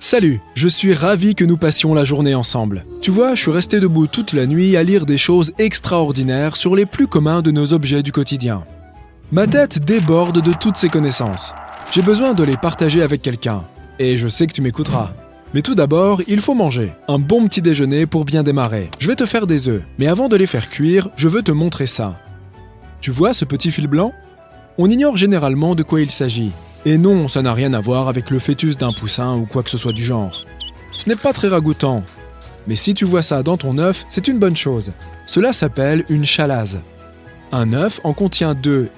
Salut, je suis ravi que nous passions la journée ensemble. Tu vois, je suis resté debout toute la nuit à lire des choses extraordinaires sur les plus communs de nos objets du quotidien. Ma tête déborde de toutes ces connaissances. J'ai besoin de les partager avec quelqu'un. Et je sais que tu m'écouteras. Mais tout d'abord, il faut manger. Un bon petit déjeuner pour bien démarrer. Je vais te faire des œufs, mais avant de les faire cuire, je veux te montrer ça. Tu vois ce petit fil blanc ? On ignore généralement de quoi il s'agit. Et non, ça n'a rien à voir avec le fœtus d'un poussin ou quoi que ce soit du genre. Ce n'est pas très ragoûtant. Mais si tu vois ça dans ton œuf, c'est une bonne chose. Cela s'appelle une chalaze. Un œuf en contient 2,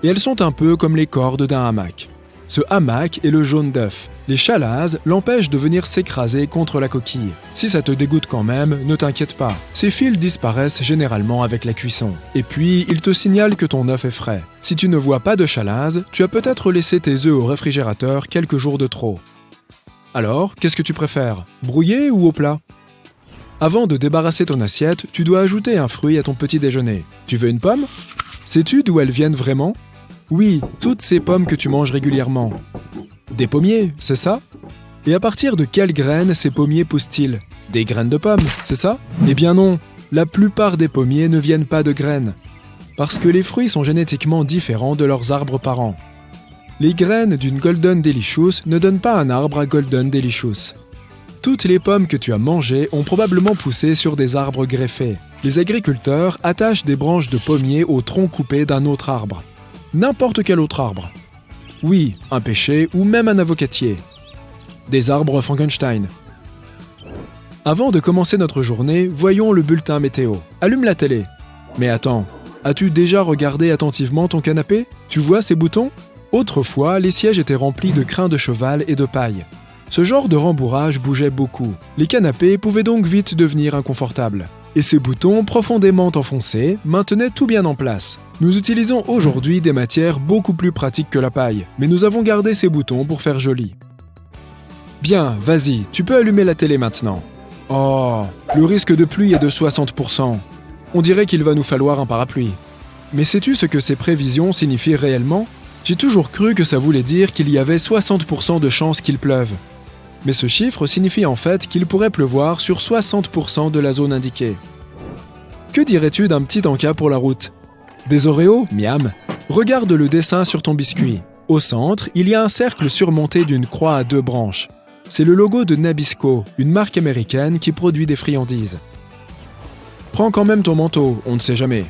et elles sont un peu comme les cordes d'un hamac. Ce hamac est le jaune d'œuf. Les chalazes l'empêchent de venir s'écraser contre la coquille. Si ça te dégoûte quand même, ne t'inquiète pas. Ces fils disparaissent généralement avec la cuisson. Et puis, il te signale que ton œuf est frais. Si tu ne vois pas de chalaze, tu as peut-être laissé tes œufs au réfrigérateur quelques jours de trop. Alors, qu'est-ce que tu préfères, brouillé ou au plat ? Avant de débarrasser ton assiette, tu dois ajouter un fruit à ton petit déjeuner. Tu veux une pomme ? Sais-tu d'où elles viennent vraiment ? Oui, toutes ces pommes que tu manges régulièrement. Des pommiers, c'est ça ? Et à partir de quelles graines ces pommiers poussent-ils ? Des graines de pommes, c'est ça ? Eh bien non, la plupart des pommiers ne viennent pas de graines. Parce que les fruits sont génétiquement différents de leurs arbres parents. Les graines d'une Golden Delicious ne donnent pas un arbre à Golden Delicious. Toutes les pommes que tu as mangées ont probablement poussé sur des arbres greffés. Les agriculteurs attachent des branches de pommiers au tronc coupé d'un autre arbre. N'importe quel autre arbre. Oui, un pêcher ou même un avocatier. Des arbres Frankenstein. Avant de commencer notre journée, voyons le bulletin météo. Allume la télé. Mais attends, as-tu déjà regardé attentivement ton canapé ? Tu vois ces boutons ? Autrefois, les sièges étaient remplis de crins de cheval et de paille. Ce genre de rembourrage bougeait beaucoup. Les canapés pouvaient donc vite devenir inconfortables. Et ces boutons, profondément enfoncés, maintenaient tout bien en place. Nous utilisons aujourd'hui des matières beaucoup plus pratiques que la paille, mais nous avons gardé ces boutons pour faire joli. Bien, vas-y, tu peux allumer la télé maintenant. Oh, le risque de pluie est de 60%. On dirait qu'il va nous falloir un parapluie. Mais sais-tu ce que ces prévisions signifient réellement ? J'ai toujours cru que ça voulait dire qu'il y avait 60% de chances qu'il pleuve. Mais ce chiffre signifie en fait qu'il pourrait pleuvoir sur 60% de la zone indiquée. Que dirais-tu d'un petit encas pour la route ? Des Oreos ? Miam ! Regarde le dessin sur ton biscuit. Au centre, il y a un cercle surmonté d'une croix à 2 branches. C'est le logo de Nabisco, une marque américaine qui produit des friandises. Prends quand même ton manteau, on ne sait jamais.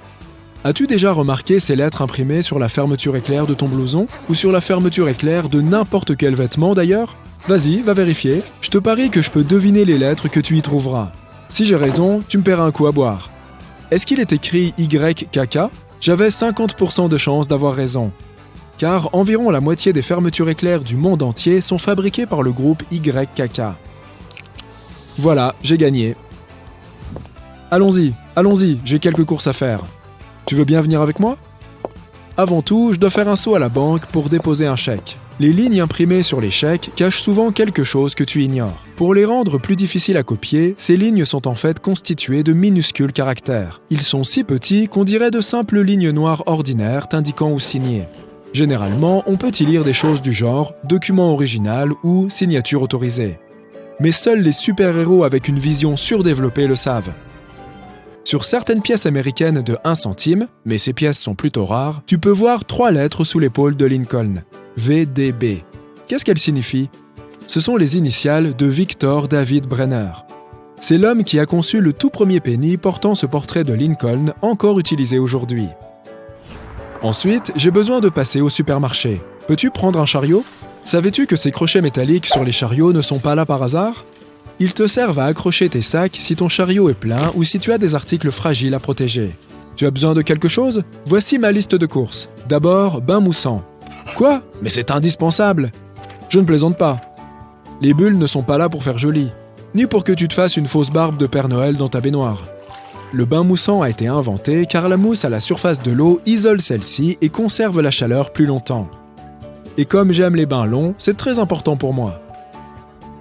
As-tu déjà remarqué ces lettres imprimées sur la fermeture éclair de ton blouson ? Ou sur la fermeture éclair de n'importe quel vêtement d'ailleurs ? Vas-y, va vérifier. Je te parie que je peux deviner les lettres que tu y trouveras. Si j'ai raison, tu me paieras un coup à boire. Est-ce qu'il est écrit YKK ? J'avais 50% de chance d'avoir raison. Car environ la moitié des fermetures éclairs du monde entier sont fabriquées par le groupe YKK. Voilà, j'ai gagné. Allons-y, j'ai quelques courses à faire. Tu veux bien venir avec moi ? Avant tout, je dois faire un saut à la banque pour déposer un chèque. Les lignes imprimées sur les chèques cachent souvent quelque chose que tu ignores. Pour les rendre plus difficiles à copier, ces lignes sont en fait constituées de minuscules caractères. Ils sont si petits qu'on dirait de simples lignes noires ordinaires t'indiquant où signer. Généralement, on peut y lire des choses du genre « document original » ou « signature autorisée ». Mais seuls les super-héros avec une vision surdéveloppée le savent. Sur certaines pièces américaines de 1 centime, mais ces pièces sont plutôt rares, tu peux voir 3 lettres sous l'épaule de Lincoln. VDB. Qu'est-ce qu'elles signifient ? Ce sont les initiales de Victor David Brenner. C'est l'homme qui a conçu le tout premier penny portant ce portrait de Lincoln encore utilisé aujourd'hui. Ensuite, j'ai besoin de passer au supermarché. Peux-tu prendre un chariot ? Savais-tu que ces crochets métalliques sur les chariots ne sont pas là par hasard ? Ils te servent à accrocher tes sacs si ton chariot est plein ou si tu as des articles fragiles à protéger. Tu as besoin de quelque chose ? Voici ma liste de courses. D'abord, bain moussant. Quoi ? Mais c'est indispensable ! Je ne plaisante pas. Les bulles ne sont pas là pour faire joli, ni pour que tu te fasses une fausse barbe de Père Noël dans ta baignoire. Le bain moussant a été inventé car la mousse à la surface de l'eau isole celle-ci et conserve la chaleur plus longtemps. Et comme j'aime les bains longs, c'est très important pour moi.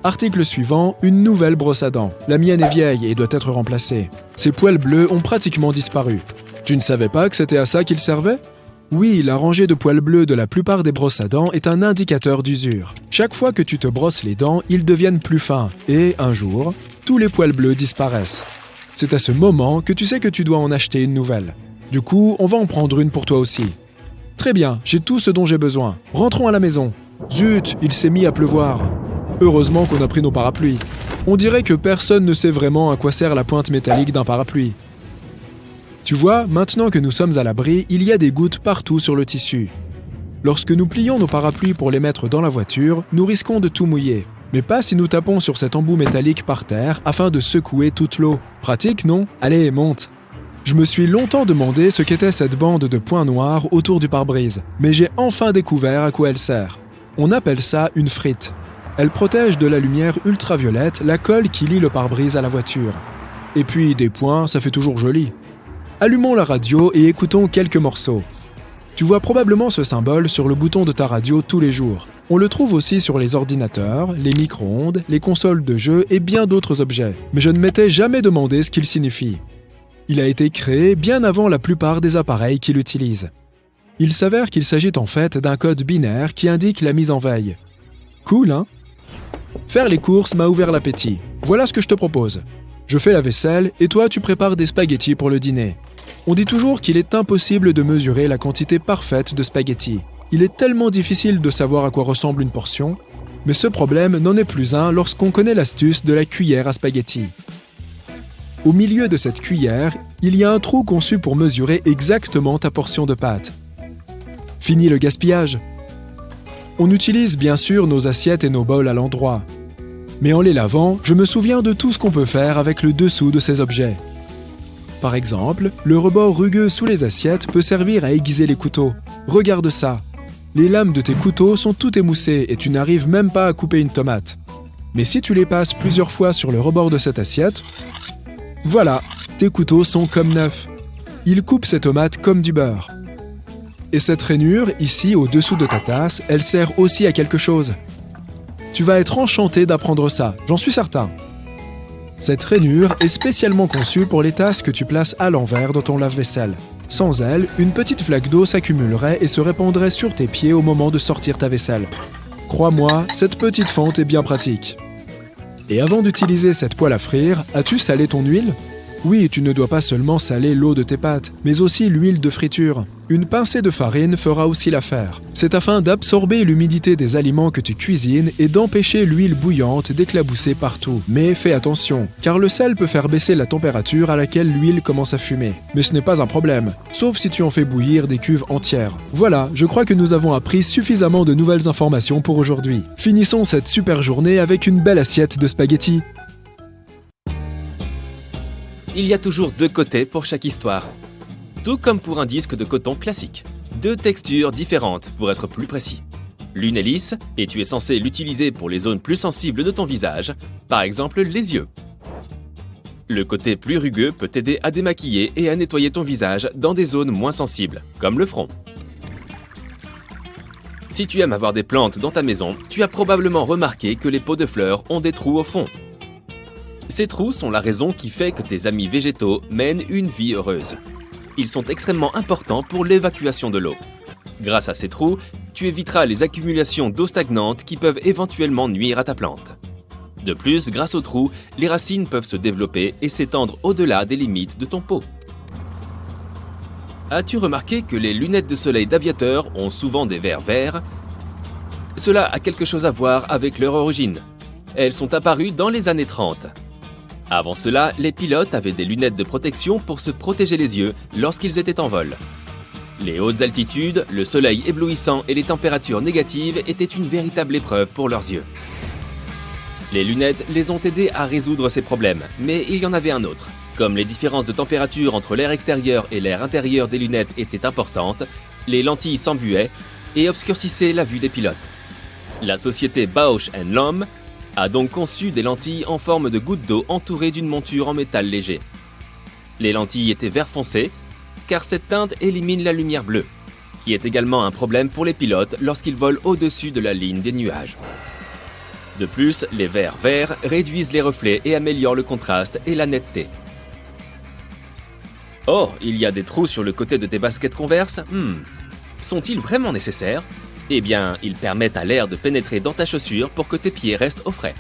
Article suivant, une nouvelle brosse à dents. La mienne est vieille et doit être remplacée. Ses poils bleus ont pratiquement disparu. Tu ne savais pas que c'était à ça qu'ils servaient ? Oui, la rangée de poils bleus de la plupart des brosses à dents est un indicateur d'usure. Chaque fois que tu te brosses les dents, ils deviennent plus fins et, un jour, tous les poils bleus disparaissent. C'est à ce moment que tu sais que tu dois en acheter une nouvelle. Du coup, on va en prendre une pour toi aussi. Très bien, j'ai tout ce dont j'ai besoin. Rentrons à la maison. Zut, il s'est mis à pleuvoir. Heureusement qu'on a pris nos parapluies. On dirait que personne ne sait vraiment à quoi sert la pointe métallique d'un parapluie. Tu vois, maintenant que nous sommes à l'abri, il y a des gouttes partout sur le tissu. Lorsque nous plions nos parapluies pour les mettre dans la voiture, nous risquons de tout mouiller. Mais pas si nous tapons sur cet embout métallique par terre afin de secouer toute l'eau. Pratique, non? Allez, monte! Je me suis longtemps demandé ce qu'était cette bande de points noirs autour du pare-brise, mais j'ai enfin découvert à quoi elle sert. On appelle ça une frite. Elle protège de la lumière ultraviolette la colle qui lie le pare-brise à la voiture. Et puis, des points, ça fait toujours joli. Allumons la radio et écoutons quelques morceaux. Tu vois probablement ce symbole sur le bouton de ta radio tous les jours. On le trouve aussi sur les ordinateurs, les micro-ondes, les consoles de jeux et bien d'autres objets. Mais je ne m'étais jamais demandé ce qu'il signifie. Il a été créé bien avant la plupart des appareils qui l'utilisent. Il s'avère qu'il s'agit en fait d'un code binaire qui indique la mise en veille. Cool, hein? Faire les courses m'a ouvert l'appétit. Voilà ce que je te propose. Je fais la vaisselle et toi tu prépares des spaghettis pour le dîner. On dit toujours qu'il est impossible de mesurer la quantité parfaite de spaghettis. Il est tellement difficile de savoir à quoi ressemble une portion, mais ce problème n'en est plus un lorsqu'on connaît l'astuce de la cuillère à spaghettis. Au milieu de cette cuillère, il y a un trou conçu pour mesurer exactement ta portion de pâte. Fini le gaspillage. On utilise bien sûr nos assiettes et nos bols à l'endroit. Mais en les lavant, je me souviens de tout ce qu'on peut faire avec le dessous de ces objets. Par exemple, le rebord rugueux sous les assiettes peut servir à aiguiser les couteaux. Regarde ça. Les lames de tes couteaux sont toutes émoussées et tu n'arrives même pas à couper une tomate. Mais si tu les passes plusieurs fois sur le rebord de cette assiette, voilà, tes couteaux sont comme neufs. Ils coupent ces tomates comme du beurre. Et cette rainure, ici au-dessous de ta tasse, elle sert aussi à quelque chose. Tu vas être enchanté d'apprendre ça, j'en suis certain. Cette rainure est spécialement conçue pour les tasses que tu places à l'envers dans ton lave-vaisselle. Sans elle, une petite flaque d'eau s'accumulerait et se répandrait sur tes pieds au moment de sortir ta vaisselle. Crois-moi, cette petite fente est bien pratique. Et avant d'utiliser cette poêle à frire, as-tu salé ton huile? Oui, tu ne dois pas seulement saler l'eau de tes pâtes, mais aussi l'huile de friture. Une pincée de farine fera aussi l'affaire. C'est afin d'absorber l'humidité des aliments que tu cuisines et d'empêcher l'huile bouillante d'éclabousser partout. Mais fais attention, car le sel peut faire baisser la température à laquelle l'huile commence à fumer. Mais ce n'est pas un problème, sauf si tu en fais bouillir des cuves entières. Voilà, je crois que nous avons appris suffisamment de nouvelles informations pour aujourd'hui. Finissons cette super journée avec une belle assiette de spaghettis. Il y a toujours deux côtés pour chaque histoire. Tout comme pour un disque de coton classique. Deux textures différentes pour être plus précis. L'une est lisse et tu es censé l'utiliser pour les zones plus sensibles de ton visage, par exemple les yeux. Le côté plus rugueux peut t'aider à démaquiller et à nettoyer ton visage dans des zones moins sensibles, comme le front. Si tu aimes avoir des plantes dans ta maison, tu as probablement remarqué que les pots de fleurs ont des trous au fond. Ces trous sont la raison qui fait que tes amis végétaux mènent une vie heureuse. Ils sont extrêmement importants pour l'évacuation de l'eau. Grâce à ces trous, tu éviteras les accumulations d'eau stagnante qui peuvent éventuellement nuire à ta plante. De plus, grâce aux trous, les racines peuvent se développer et s'étendre au-delà des limites de ton pot. As-tu remarqué que les lunettes de soleil d'aviateurs ont souvent des verres verts? Cela a quelque chose à voir avec leur origine. Elles sont apparues dans les années 30. Avant cela, les pilotes avaient des lunettes de protection pour se protéger les yeux lorsqu'ils étaient en vol. Les hautes altitudes, le soleil éblouissant et les températures négatives étaient une véritable épreuve pour leurs yeux. Les lunettes les ont aidés à résoudre ces problèmes, mais il y en avait un autre. Comme les différences de température entre l'air extérieur et l'air intérieur des lunettes étaient importantes, les lentilles s'embuaient et obscurcissaient la vue des pilotes. La société Bausch & Lomb a donc conçu des lentilles en forme de gouttes d'eau entourées d'une monture en métal léger. Les lentilles étaient vert foncé, car cette teinte élimine la lumière bleue, qui est également un problème pour les pilotes lorsqu'ils volent au-dessus de la ligne des nuages. De plus, les verres verts réduisent les reflets et améliorent le contraste et la netteté. Oh, il y a des trous sur le côté de tes baskets Converse? Sont-ils vraiment nécessaires? Eh bien, ils permettent à l'air de pénétrer dans ta chaussure pour que tes pieds restent au frais.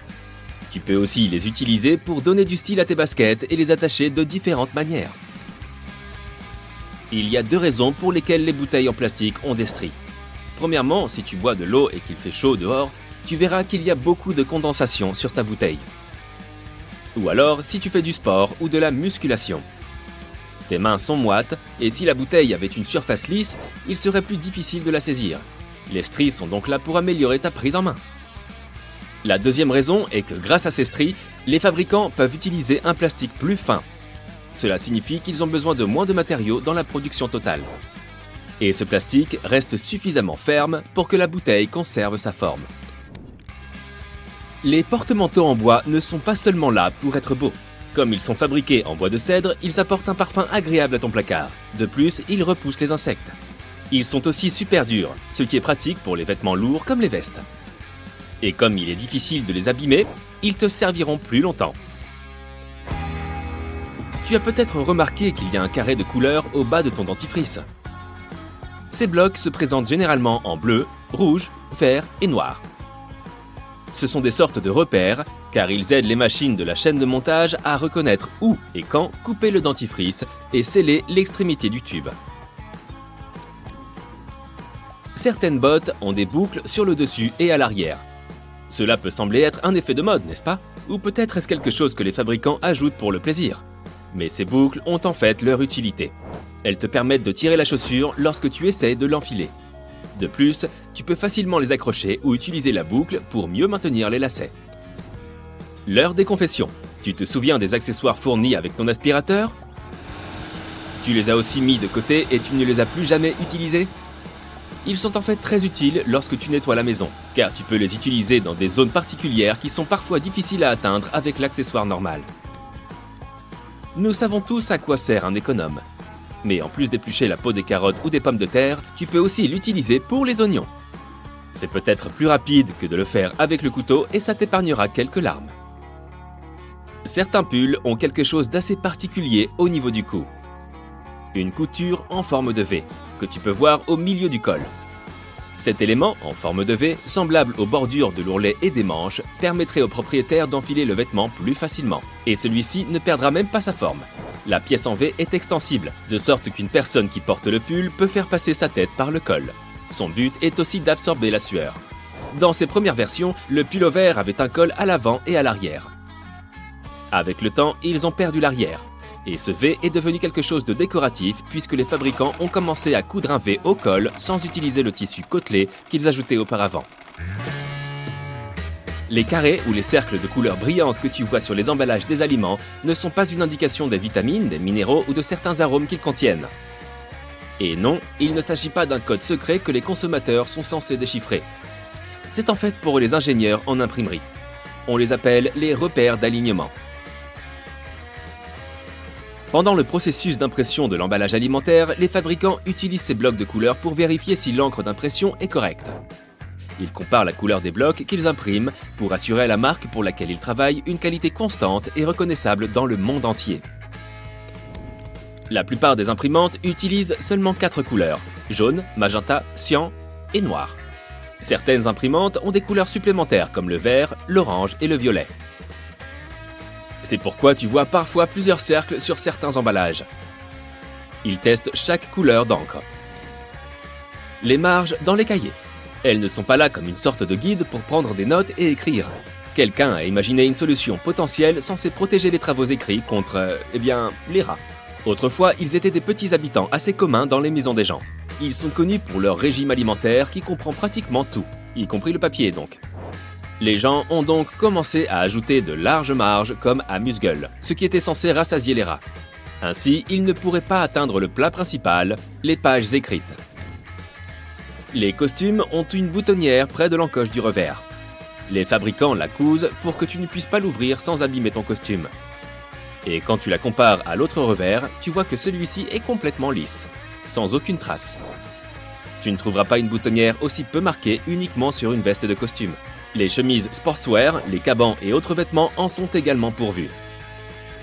Tu peux aussi les utiliser pour donner du style à tes baskets et les attacher de différentes manières. Il y a 2 raisons pour lesquelles les bouteilles en plastique ont des stries. Premièrement, si tu bois de l'eau et qu'il fait chaud dehors, tu verras qu'il y a beaucoup de condensation sur ta bouteille. Ou alors, si tu fais du sport ou de la musculation. Tes mains sont moites et si la bouteille avait une surface lisse, il serait plus difficile de la saisir. Les stries sont donc là pour améliorer ta prise en main. La deuxième raison est que grâce à ces stries, les fabricants peuvent utiliser un plastique plus fin. Cela signifie qu'ils ont besoin de moins de matériaux dans la production totale. Et ce plastique reste suffisamment ferme pour que la bouteille conserve sa forme. Les porte-manteaux en bois ne sont pas seulement là pour être beaux. Comme ils sont fabriqués en bois de cèdre, ils apportent un parfum agréable à ton placard. De plus, ils repoussent les insectes. Ils sont aussi super durs, ce qui est pratique pour les vêtements lourds comme les vestes. Et comme il est difficile de les abîmer, ils te serviront plus longtemps. Tu as peut-être remarqué qu'il y a un carré de couleur au bas de ton dentifrice. Ces blocs se présentent généralement en bleu, rouge, vert et noir. Ce sont des sortes de repères, car ils aident les machines de la chaîne de montage à reconnaître où et quand couper le dentifrice et sceller l'extrémité du tube. Certaines bottes ont des boucles sur le dessus et à l'arrière. Cela peut sembler être un effet de mode, n'est-ce pas? Ou peut-être est-ce quelque chose que les fabricants ajoutent pour le plaisir. Mais ces boucles ont en fait leur utilité. Elles te permettent de tirer la chaussure lorsque tu essaies de l'enfiler. De plus, tu peux facilement les accrocher ou utiliser la boucle pour mieux maintenir les lacets. L'heure des confessions. Tu te souviens des accessoires fournis avec ton aspirateur? Tu les as aussi mis de côté et tu ne les as plus jamais utilisés? Ils sont en fait très utiles lorsque tu nettoies la maison, car tu peux les utiliser dans des zones particulières qui sont parfois difficiles à atteindre avec l'accessoire normal. Nous savons tous à quoi sert un économe. Mais en plus d'éplucher la peau des carottes ou des pommes de terre, tu peux aussi l'utiliser pour les oignons. C'est peut-être plus rapide que de le faire avec le couteau et ça t'épargnera quelques larmes. Certains pulls ont quelque chose d'assez particulier au niveau du cou. Une couture en forme de V, que tu peux voir au milieu du col. Cet élément, en forme de V, semblable aux bordures de l'ourlet et des manches, permettrait au propriétaire d'enfiler le vêtement plus facilement. Et celui-ci ne perdra même pas sa forme. La pièce en V est extensible, de sorte qu'une personne qui porte le pull peut faire passer sa tête par le col. Son but est aussi d'absorber la sueur. Dans ses premières versions, le pull-over avait un col à l'avant et à l'arrière. Avec le temps, ils ont perdu l'arrière. Et ce V est devenu quelque chose de décoratif puisque les fabricants ont commencé à coudre un V au col sans utiliser le tissu côtelé qu'ils ajoutaient auparavant. Les carrés ou les cercles de couleurs brillantes que tu vois sur les emballages des aliments ne sont pas une indication des vitamines, des minéraux ou de certains arômes qu'ils contiennent. Et non, il ne s'agit pas d'un code secret que les consommateurs sont censés déchiffrer. C'est en fait pour les ingénieurs en imprimerie. On les appelle les repères d'alignement. Pendant le processus d'impression de l'emballage alimentaire, les fabricants utilisent ces blocs de couleurs pour vérifier si l'encre d'impression est correcte. Ils comparent la couleur des blocs qu'ils impriment pour assurer à la marque pour laquelle ils travaillent une qualité constante et reconnaissable dans le monde entier. La plupart des imprimantes utilisent seulement 4 couleurs, jaune, magenta, cyan et noir. Certaines imprimantes ont des couleurs supplémentaires comme le vert, l'orange et le violet. C'est pourquoi tu vois parfois plusieurs cercles sur certains emballages. Ils testent chaque couleur d'encre. Les marges dans les cahiers. Elles ne sont pas là comme une sorte de guide pour prendre des notes et écrire. Quelqu'un a imaginé une solution potentielle censée protéger les travaux écrits contre, les rats. Autrefois, ils étaient des petits habitants assez communs dans les maisons des gens. Ils sont connus pour leur régime alimentaire qui comprend pratiquement tout, y compris le papier donc. Les gens ont donc commencé à ajouter de larges marges comme amuse-gueule, ce qui était censé rassasier les rats. Ainsi, ils ne pourraient pas atteindre le plat principal, les pages écrites. Les costumes ont une boutonnière près de l'encoche du revers. Les fabricants la cousent pour que tu ne puisses pas l'ouvrir sans abîmer ton costume. Et quand tu la compares à l'autre revers, tu vois que celui-ci est complètement lisse, sans aucune trace. Tu ne trouveras pas une boutonnière aussi peu marquée uniquement sur une veste de costume. Les chemises sportswear, les cabans et autres vêtements en sont également pourvus.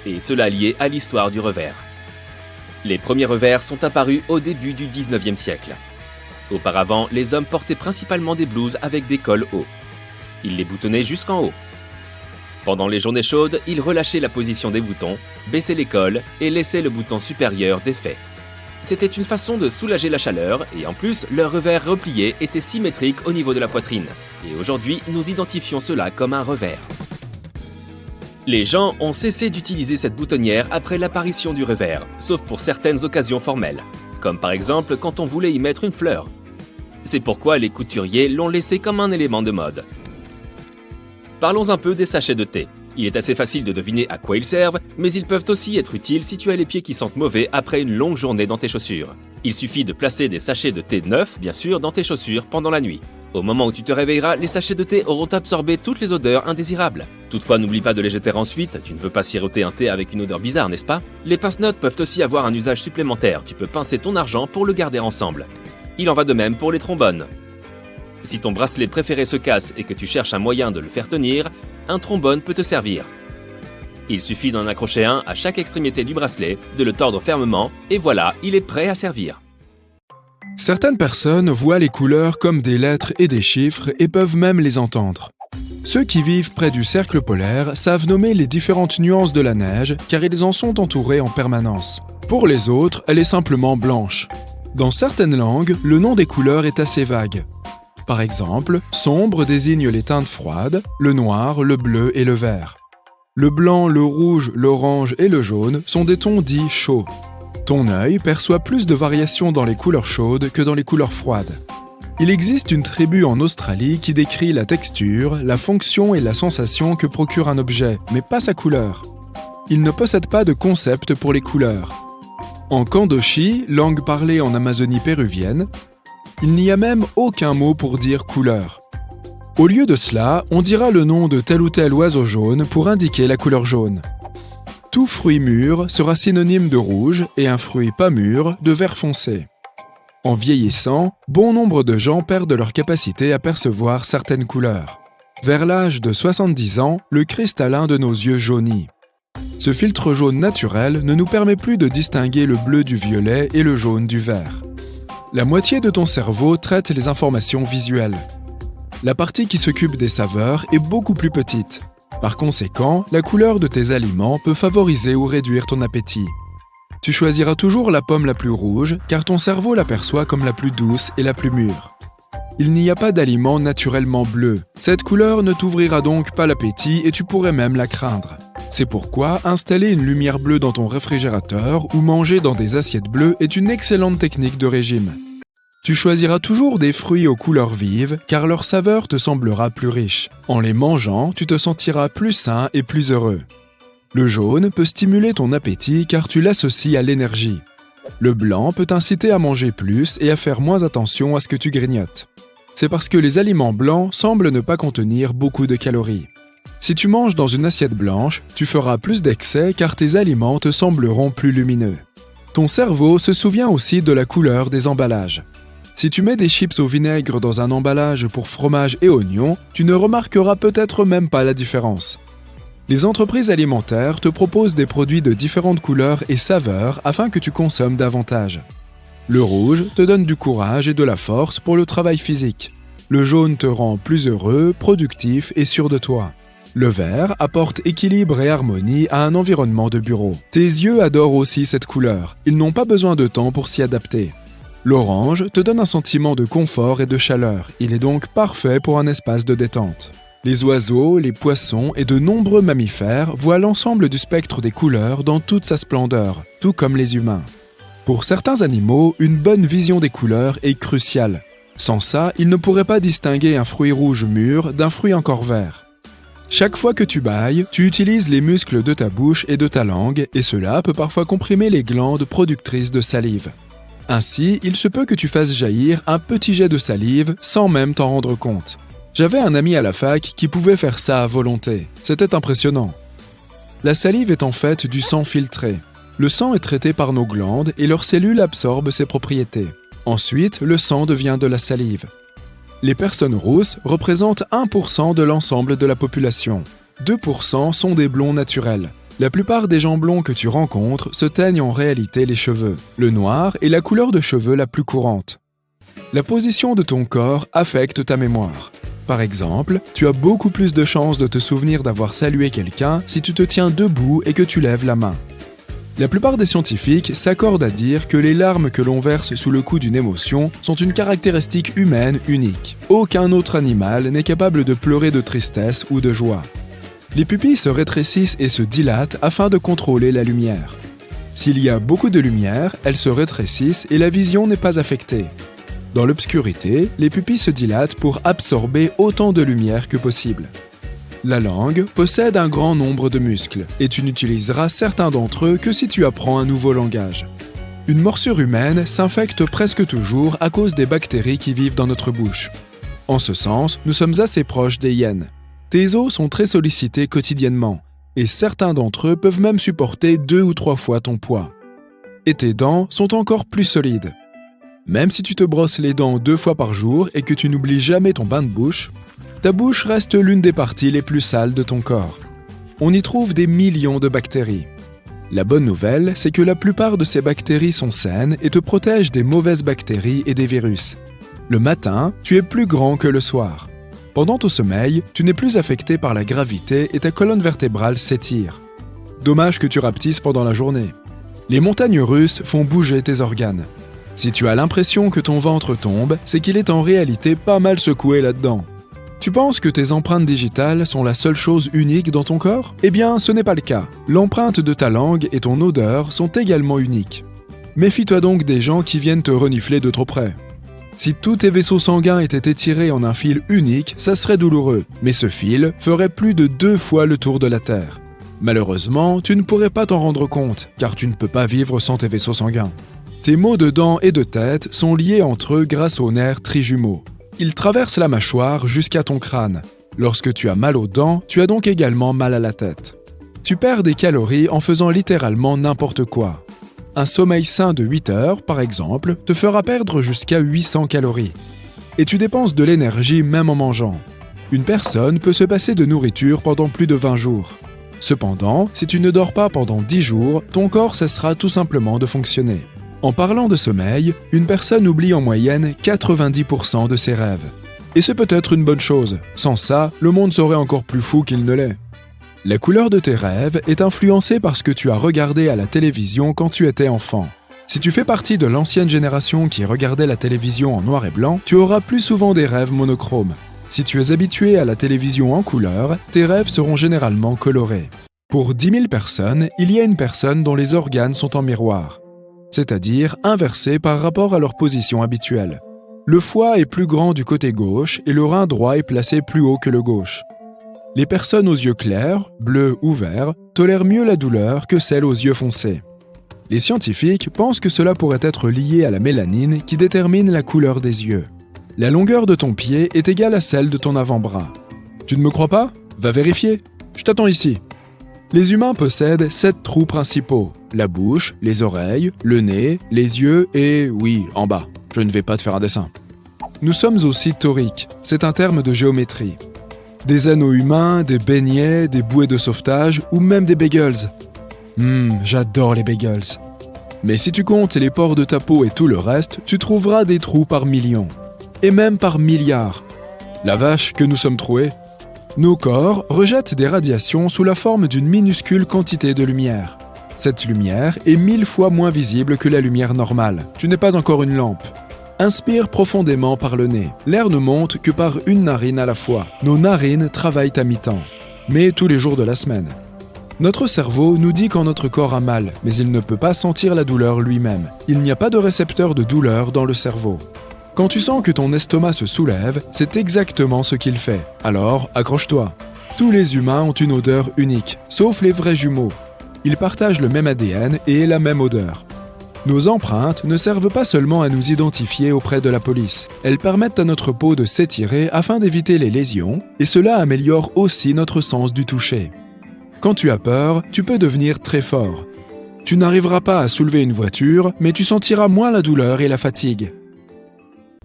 Et cela lié à l'histoire du revers. Les premiers revers sont apparus au début du 19e siècle. Auparavant, les hommes portaient principalement des blouses avec des cols hauts. Ils les boutonnaient jusqu'en haut. Pendant les journées chaudes, ils relâchaient la position des boutons, baissaient les cols et laissaient le bouton supérieur défait. C'était une façon de soulager la chaleur et en plus, leur revers replié était symétrique au niveau de la poitrine. Et aujourd'hui, nous identifions cela comme un revers. Les gens ont cessé d'utiliser cette boutonnière après l'apparition du revers, sauf pour certaines occasions formelles, comme par exemple quand on voulait y mettre une fleur. C'est pourquoi les couturiers l'ont laissé comme un élément de mode. Parlons un peu des sachets de thé. Il est assez facile de deviner à quoi ils servent, mais ils peuvent aussi être utiles si tu as les pieds qui sentent mauvais après une longue journée dans tes chaussures. Il suffit de placer des sachets de thé neufs, bien sûr, dans tes chaussures pendant la nuit. Au moment où tu te réveilleras, les sachets de thé auront absorbé toutes les odeurs indésirables. Toutefois, n'oublie pas de les jeter ensuite, tu ne veux pas siroter un thé avec une odeur bizarre, n'est-ce pas? Les pince-notes peuvent aussi avoir un usage supplémentaire, tu peux pincer ton argent pour le garder ensemble. Il en va de même pour les trombones. Si ton bracelet préféré se casse et que tu cherches un moyen de le faire tenir, un trombone peut te servir. Il suffit d'en accrocher un à chaque extrémité du bracelet, de le tordre fermement, et voilà, il est prêt à servir. Certaines personnes voient les couleurs comme des lettres et des chiffres et peuvent même les entendre. Ceux qui vivent près du cercle polaire savent nommer les différentes nuances de la neige car ils en sont entourés en permanence. Pour les autres, elle est simplement blanche. Dans certaines langues, le nom des couleurs est assez vague. Par exemple, sombre désigne les teintes froides, le noir, le bleu et le vert. Le blanc, le rouge, l'orange et le jaune sont des tons dits chauds. Ton œil perçoit plus de variations dans les couleurs chaudes que dans les couleurs froides. Il existe une tribu en Australie qui décrit la texture, la fonction et la sensation que procure un objet, mais pas sa couleur. Ils ne possèdent pas de concept pour les couleurs. En Kandoshi, langue parlée en Amazonie péruvienne, il n'y a même aucun mot pour dire couleur. Au lieu de cela, on dira le nom de tel ou tel oiseau jaune pour indiquer la couleur jaune. Tout fruit mûr sera synonyme de rouge et un fruit pas mûr de vert foncé. En vieillissant, bon nombre de gens perdent leur capacité à percevoir certaines couleurs. Vers l'âge de 70 ans, le cristallin de nos yeux jaunit. Ce filtre jaune naturel ne nous permet plus de distinguer le bleu du violet et le jaune du vert. La moitié de ton cerveau traite les informations visuelles. La partie qui s'occupe des saveurs est beaucoup plus petite. Par conséquent, la couleur de tes aliments peut favoriser ou réduire ton appétit. Tu choisiras toujours la pomme la plus rouge car ton cerveau l'aperçoit comme la plus douce et la plus mûre. Il n'y a pas d'aliment naturellement bleu. Cette couleur ne t'ouvrira donc pas l'appétit et tu pourrais même la craindre. C'est pourquoi installer une lumière bleue dans ton réfrigérateur ou manger dans des assiettes bleues est une excellente technique de régime. Tu choisiras toujours des fruits aux couleurs vives car leur saveur te semblera plus riche. En les mangeant, tu te sentiras plus sain et plus heureux. Le jaune peut stimuler ton appétit car tu l'associes à l'énergie. Le blanc peut t'inciter à manger plus et à faire moins attention à ce que tu grignotes. C'est parce que les aliments blancs semblent ne pas contenir beaucoup de calories. Si tu manges dans une assiette blanche, tu feras plus d'excès car tes aliments te sembleront plus lumineux. Ton cerveau se souvient aussi de la couleur des emballages. Si tu mets des chips au vinaigre dans un emballage pour fromage et oignons, tu ne remarqueras peut-être même pas la différence. Les entreprises alimentaires te proposent des produits de différentes couleurs et saveurs afin que tu consommes davantage. Le rouge te donne du courage et de la force pour le travail physique. Le jaune te rend plus heureux, productif et sûr de toi. Le vert apporte équilibre et harmonie à un environnement de bureau. Tes yeux adorent aussi cette couleur. Ils n'ont pas besoin de temps pour s'y adapter. L'orange te donne un sentiment de confort et de chaleur. Il est donc parfait pour un espace de détente. Les oiseaux, les poissons et de nombreux mammifères voient l'ensemble du spectre des couleurs dans toute sa splendeur, tout comme les humains. Pour certains animaux, une bonne vision des couleurs est cruciale. Sans ça, ils ne pourraient pas distinguer un fruit rouge mûr d'un fruit encore vert. Chaque fois que tu bâilles, tu utilises les muscles de ta bouche et de ta langue et cela peut parfois comprimer les glandes productrices de salive. Ainsi, il se peut que tu fasses jaillir un petit jet de salive sans même t'en rendre compte. J'avais un ami à la fac qui pouvait faire ça à volonté. C'était impressionnant. La salive est en fait du sang filtré. Le sang est traité par nos glandes et leurs cellules absorbent ses propriétés. Ensuite, le sang devient de la salive. Les personnes rousses représentent 1% de l'ensemble de la population. 2% sont des blonds naturels. La plupart des gens blonds que tu rencontres se teignent en réalité les cheveux. Le noir est la couleur de cheveux la plus courante. La position de ton corps affecte ta mémoire. Par exemple, tu as beaucoup plus de chances de te souvenir d'avoir salué quelqu'un si tu te tiens debout et que tu lèves la main. La plupart des scientifiques s'accordent à dire que les larmes que l'on verse sous le coup d'une émotion sont une caractéristique humaine unique. Aucun autre animal n'est capable de pleurer de tristesse ou de joie. Les pupilles se rétrécissent et se dilatent afin de contrôler la lumière. S'il y a beaucoup de lumière, elles se rétrécissent et la vision n'est pas affectée. Dans l'obscurité, les pupilles se dilatent pour absorber autant de lumière que possible. La langue possède un grand nombre de muscles et tu n'utiliseras certains d'entre eux que si tu apprends un nouveau langage. Une morsure humaine s'infecte presque toujours à cause des bactéries qui vivent dans notre bouche. En ce sens, nous sommes assez proches des hyènes. Tes os sont très sollicités quotidiennement et certains d'entre eux peuvent même supporter 2 ou 3 fois ton poids. Et tes dents sont encore plus solides. Même si tu te brosses les dents 2 fois par jour et que tu n'oublies jamais ton bain de bouche, ta bouche reste l'une des parties les plus sales de ton corps. On y trouve des millions de bactéries. La bonne nouvelle, c'est que la plupart de ces bactéries sont saines et te protègent des mauvaises bactéries et des virus. Le matin, tu es plus grand que le soir. Pendant ton sommeil, tu n'es plus affecté par la gravité et ta colonne vertébrale s'étire. Dommage que tu rapetisses pendant la journée. Les montagnes russes font bouger tes organes. Si tu as l'impression que ton ventre tombe, c'est qu'il est en réalité pas mal secoué là-dedans. Tu penses que tes empreintes digitales sont la seule chose unique dans ton corps ? Eh bien, ce n'est pas le cas. L'empreinte de ta langue et ton odeur sont également uniques. Méfie-toi donc des gens qui viennent te renifler de trop près. Si tous tes vaisseaux sanguins étaient étirés en un fil unique, ça serait douloureux, mais ce fil ferait plus de 2 fois le tour de la Terre. Malheureusement, tu ne pourrais pas t'en rendre compte, car tu ne peux pas vivre sans tes vaisseaux sanguins. Tes maux de dents et de tête sont liés entre eux grâce aux nerfs trijumeaux. Ils traversent la mâchoire jusqu'à ton crâne. Lorsque tu as mal aux dents, tu as donc également mal à la tête. Tu perds des calories en faisant littéralement n'importe quoi. Un sommeil sain de 8 heures, par exemple, te fera perdre jusqu'à 800 calories. Et tu dépenses de l'énergie même en mangeant. Une personne peut se passer de nourriture pendant plus de 20 jours. Cependant, si tu ne dors pas pendant 10 jours, ton corps cessera tout simplement de fonctionner. En parlant de sommeil, une personne oublie en moyenne 90% de ses rêves. Et c'est peut-être une bonne chose. Sans ça, le monde serait encore plus fou qu'il ne l'est. La couleur de tes rêves est influencée par ce que tu as regardé à la télévision quand tu étais enfant. Si tu fais partie de l'ancienne génération qui regardait la télévision en noir et blanc, tu auras plus souvent des rêves monochromes. Si tu es habitué à la télévision en couleur, tes rêves seront généralement colorés. Pour 10 000 personnes, il y a une personne dont les organes sont en miroir, c'est-à-dire inversés par rapport à leur position habituelle. Le foie est plus grand du côté gauche et le rein droit est placé plus haut que le gauche. Les personnes aux yeux clairs, bleus ou verts, tolèrent mieux la douleur que celles aux yeux foncés. Les scientifiques pensent que cela pourrait être lié à la mélanine qui détermine la couleur des yeux. La longueur de ton pied est égale à celle de ton avant-bras. Tu ne me crois pas ? Va vérifier. Je t'attends ici. Les humains possèdent 7 trous principaux. La bouche, les oreilles, le nez, les yeux et, oui, en bas. Je ne vais pas te faire un dessin. Nous sommes aussi toriques. C'est un terme de géométrie. Des anneaux humains, des beignets, des bouées de sauvetage ou même des bagels. J'adore les bagels. Mais si tu comptes les pores de ta peau et tout le reste, tu trouveras des trous par millions. Et même par milliards. La vache que nous sommes troués. Nos corps rejettent des radiations sous la forme d'une minuscule quantité de lumière. Cette lumière est 1000 fois moins visible que la lumière normale. Tu n'es pas encore une lampe. Inspire profondément par le nez. L'air ne monte que par une narine à la fois. Nos narines travaillent à mi-temps, mais tous les jours de la semaine. Notre cerveau nous dit quand notre corps a mal, mais il ne peut pas sentir la douleur lui-même. Il n'y a pas de récepteur de douleur dans le cerveau. Quand tu sens que ton estomac se soulève, c'est exactement ce qu'il fait. Alors, accroche-toi. Tous les humains ont une odeur unique, sauf les vrais jumeaux. Ils partagent le même ADN et la même odeur. Nos empreintes ne servent pas seulement à nous identifier auprès de la police. Elles permettent à notre peau de s'étirer afin d'éviter les lésions, et cela améliore aussi notre sens du toucher. Quand tu as peur, tu peux devenir très fort. Tu n'arriveras pas à soulever une voiture, mais tu sentiras moins la douleur et la fatigue.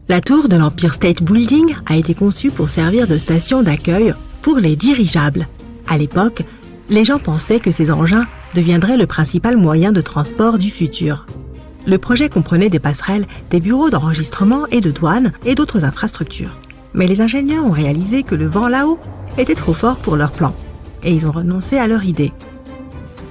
La tour de l'Empire State Building a été conçue pour servir de station d'accueil pour les dirigeables. À l'époque, les gens pensaient que ces engins deviendraient le principal moyen de transport du futur. Le projet comprenait des passerelles, des bureaux d'enregistrement et de douane et d'autres infrastructures. Mais les ingénieurs ont réalisé que le vent là-haut était trop fort pour leur plan, et ils ont renoncé à leur idée.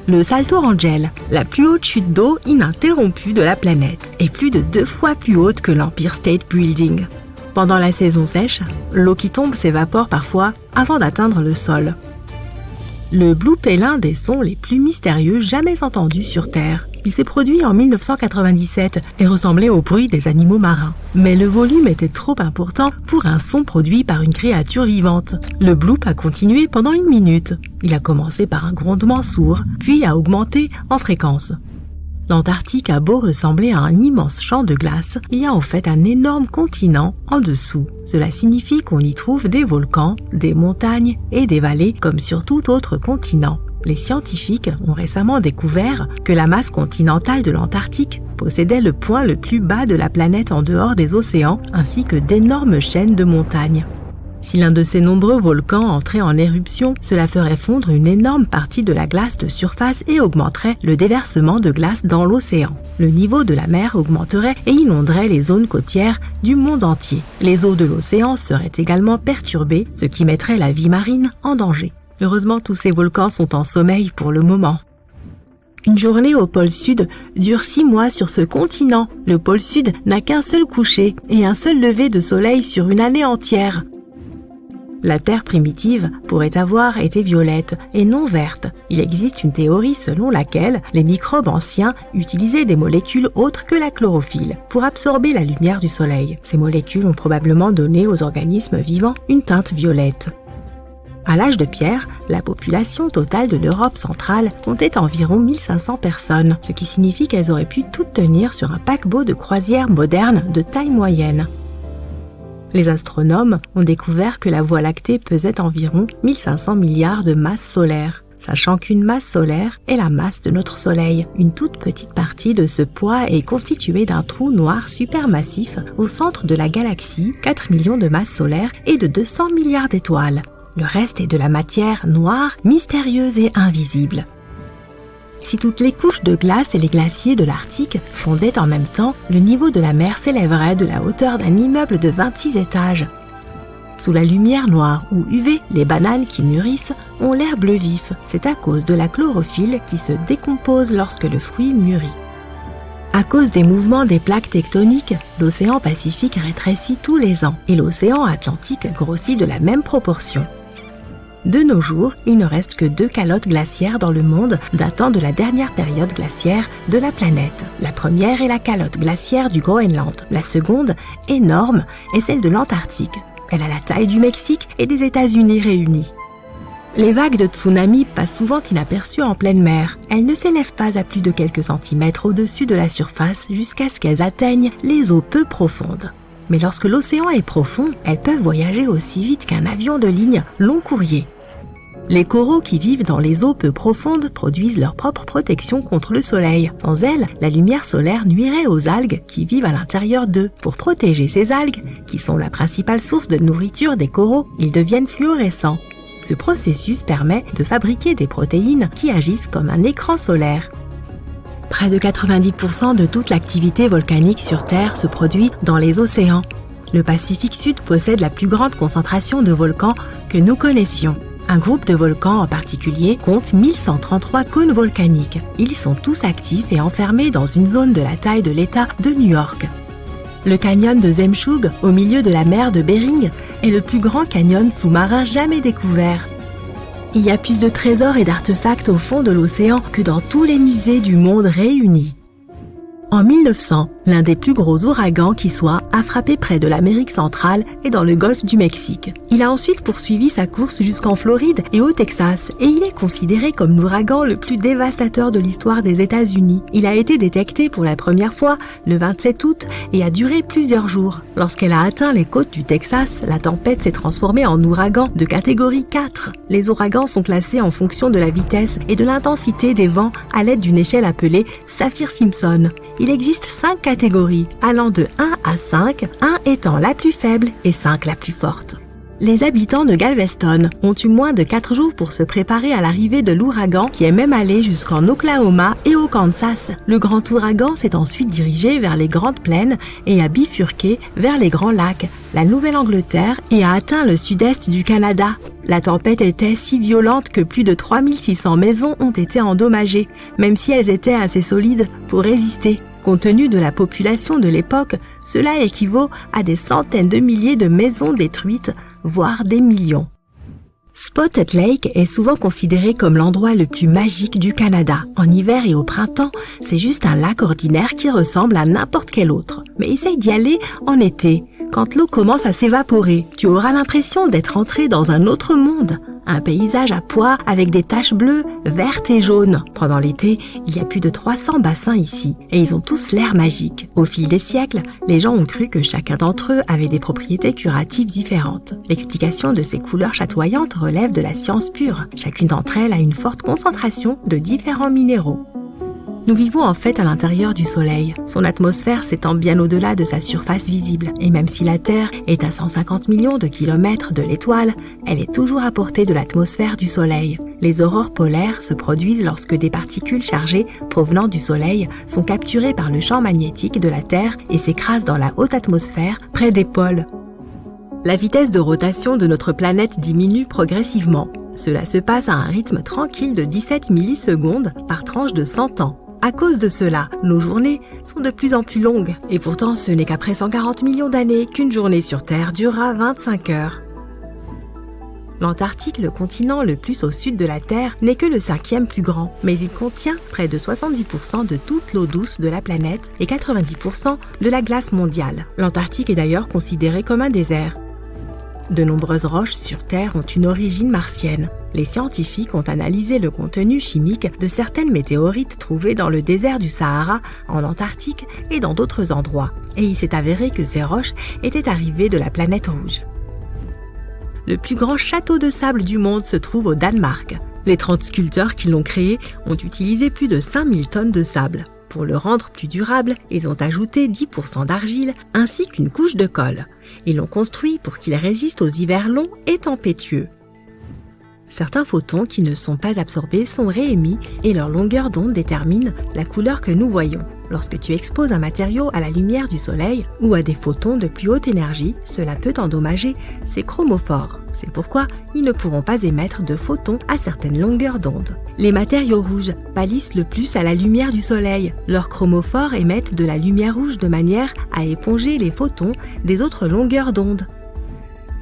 Le Salto Angel, la plus haute chute d'eau ininterrompue de la planète, est plus de 2 fois plus haute que l'Empire State Building. Pendant la saison sèche, l'eau qui tombe s'évapore parfois avant d'atteindre le sol. Le bloop est l'un des sons les plus mystérieux jamais entendus sur Terre. Il s'est produit en 1997 et ressemblait au bruit des animaux marins. Mais le volume était trop important pour un son produit par une créature vivante. Le bloop a continué pendant 1 minute. Il a commencé par un grondement sourd, puis a augmenté en fréquence. L'Antarctique a beau ressembler à un immense champ de glace, il y a en fait un énorme continent en dessous. Cela signifie qu'on y trouve des volcans, des montagnes et des vallées comme sur tout autre continent. Les scientifiques ont récemment découvert que la masse continentale de l'Antarctique possédait le point le plus bas de la planète en dehors des océans, ainsi que d'énormes chaînes de montagnes. Si l'un de ces nombreux volcans entrait en éruption, cela ferait fondre une énorme partie de la glace de surface et augmenterait le déversement de glace dans l'océan. Le niveau de la mer augmenterait et inonderait les zones côtières du monde entier. Les eaux de l'océan seraient également perturbées, ce qui mettrait la vie marine en danger. Heureusement, tous ces volcans sont en sommeil pour le moment. Une journée au pôle Sud dure 6 mois sur ce continent. Le pôle Sud n'a qu'un seul coucher et un seul lever de soleil sur une année entière. La Terre primitive pourrait avoir été violette et non verte. Il existe une théorie selon laquelle les microbes anciens utilisaient des molécules autres que la chlorophylle pour absorber la lumière du soleil. Ces molécules ont probablement donné aux organismes vivants une teinte violette. À l'âge de pierre, la population totale de l'Europe centrale comptait environ 1500 personnes, ce qui signifie qu'elles auraient pu toutes tenir sur un paquebot de croisière moderne de taille moyenne. Les astronomes ont découvert que la Voie lactée pesait environ 1500 milliards de masses solaires, sachant qu'une masse solaire est la masse de notre Soleil. Une toute petite partie de ce poids est constituée d'un trou noir supermassif au centre de la galaxie, 4 millions de masses solaires et de 200 milliards d'étoiles. Le reste est de la matière noire, mystérieuse et invisible. Si toutes les couches de glace et les glaciers de l'Arctique fondaient en même temps, le niveau de la mer s'élèverait de la hauteur d'un immeuble de 26 étages. Sous la lumière noire ou UV, les bananes qui mûrissent ont l'air bleu vif. C'est à cause de la chlorophylle qui se décompose lorsque le fruit mûrit. À cause des mouvements des plaques tectoniques, l'océan Pacifique rétrécit tous les ans et l'océan Atlantique grossit de la même proportion. De nos jours, il ne reste que 2 calottes glaciaires dans le monde datant de la dernière période glaciaire de la planète. La première est la calotte glaciaire du Groenland. La seconde, énorme, est celle de l'Antarctique. Elle a la taille du Mexique et des États-Unis réunis. Les vagues de tsunami passent souvent inaperçues en pleine mer. Elles ne s'élèvent pas à plus de quelques centimètres au-dessus de la surface jusqu'à ce qu'elles atteignent les eaux peu profondes. Mais lorsque l'océan est profond, elles peuvent voyager aussi vite qu'un avion de ligne long courrier. Les coraux qui vivent dans les eaux peu profondes produisent leur propre protection contre le soleil. Sans elles, la lumière solaire nuirait aux algues qui vivent à l'intérieur d'eux. Pour protéger ces algues, qui sont la principale source de nourriture des coraux, ils deviennent fluorescents. Ce processus permet de fabriquer des protéines qui agissent comme un écran solaire. Près de 90% de toute l'activité volcanique sur Terre se produit dans les océans. Le Pacifique Sud possède la plus grande concentration de volcans que nous connaissions. Un groupe de volcans en particulier compte 1133 cônes volcaniques. Ils sont tous actifs et enfermés dans une zone de la taille de l'État de New York. Le canyon de Zemshug, au milieu de la mer de Bering, est le plus grand canyon sous-marin jamais découvert. Il y a plus de trésors et d'artefacts au fond de l'océan que dans tous les musées du monde réunis. En 1900, l'un des plus gros ouragans qui soit a frappé près de l'Amérique centrale et dans le golfe du Mexique. Il a ensuite poursuivi sa course jusqu'en Floride et au Texas et il est considéré comme l'ouragan le plus dévastateur de l'histoire des États-Unis. Il a été détecté pour la première fois le 27 août et a duré plusieurs jours. Lorsqu'elle a atteint les côtes du Texas, la tempête s'est transformée en ouragan de catégorie 4. Les ouragans sont classés en fonction de la vitesse et de l'intensité des vents à l'aide d'une échelle appelée Saffir-Simpson. Il existe 5 catégories, allant de 1 à 5, 1 étant la plus faible et 5 la plus forte. Les habitants de Galveston ont eu moins de 4 jours pour se préparer à l'arrivée de l'ouragan qui est même allé jusqu'en Oklahoma et au Kansas. Le grand ouragan s'est ensuite dirigé vers les Grandes Plaines et a bifurqué vers les Grands Lacs, la Nouvelle-Angleterre et a atteint le sud-est du Canada. La tempête était si violente que plus de 3600 maisons ont été endommagées, même si elles étaient assez solides pour résister. Compte tenu de la population de l'époque, cela équivaut à des centaines de milliers de maisons détruites, voire des millions. Spotted Lake est souvent considéré comme l'endroit le plus magique du Canada. En hiver et au printemps, c'est juste un lac ordinaire qui ressemble à n'importe quel autre. Mais essaye d'y aller en été. Quand l'eau commence à s'évaporer, tu auras l'impression d'être entré dans un autre monde. Un paysage à pois avec des taches bleues, vertes et jaunes. Pendant l'été, il y a plus de 300 bassins ici et ils ont tous l'air magique. Au fil des siècles, les gens ont cru que chacun d'entre eux avait des propriétés curatives différentes. L'explication de ces couleurs chatoyantes relève de la science pure. Chacune d'entre elles a une forte concentration de différents minéraux. Nous vivons en fait à l'intérieur du Soleil. Son atmosphère s'étend bien au-delà de sa surface visible. Et même si la Terre est à 150 millions de kilomètres de l'étoile, elle est toujours à portée de l'atmosphère du Soleil. Les aurores polaires se produisent lorsque des particules chargées provenant du Soleil sont capturées par le champ magnétique de la Terre et s'écrasent dans la haute atmosphère près des pôles. La vitesse de rotation de notre planète diminue progressivement. Cela se passe à un rythme tranquille de 17 millisecondes par tranche de 100 ans. À cause de cela, nos journées sont de plus en plus longues. Et pourtant, ce n'est qu'après 140 millions d'années qu'une journée sur Terre durera 25 heures. L'Antarctique, le continent le plus au sud de la Terre, n'est que le 5e plus grand, mais il contient près de 70% de toute l'eau douce de la planète et 90% de la glace mondiale. L'Antarctique est d'ailleurs considéré comme un désert. De nombreuses roches sur Terre ont une origine martienne. Les scientifiques ont analysé le contenu chimique de certaines météorites trouvées dans le désert du Sahara, en Antarctique et dans d'autres endroits. Et il s'est avéré que ces roches étaient arrivées de la planète rouge. Le plus grand château de sable du monde se trouve au Danemark. Les 30 sculpteurs qui l'ont créé ont utilisé plus de 5000 tonnes de sable. Pour le rendre plus durable, ils ont ajouté 10% d'argile ainsi qu'une couche de colle. Ils l'ont construit pour qu'il résiste aux hivers longs et tempétueux. Certains photons qui ne sont pas absorbés sont réémis et leur longueur d'onde détermine la couleur que nous voyons. Lorsque tu exposes un matériau à la lumière du soleil ou à des photons de plus haute énergie, cela peut endommager ses chromophores. C'est pourquoi ils ne pourront pas émettre de photons à certaines longueurs d'onde. Les matériaux rouges pâlissent le plus à la lumière du soleil. Leurs chromophores émettent de la lumière rouge de manière à éponger les photons des autres longueurs d'onde.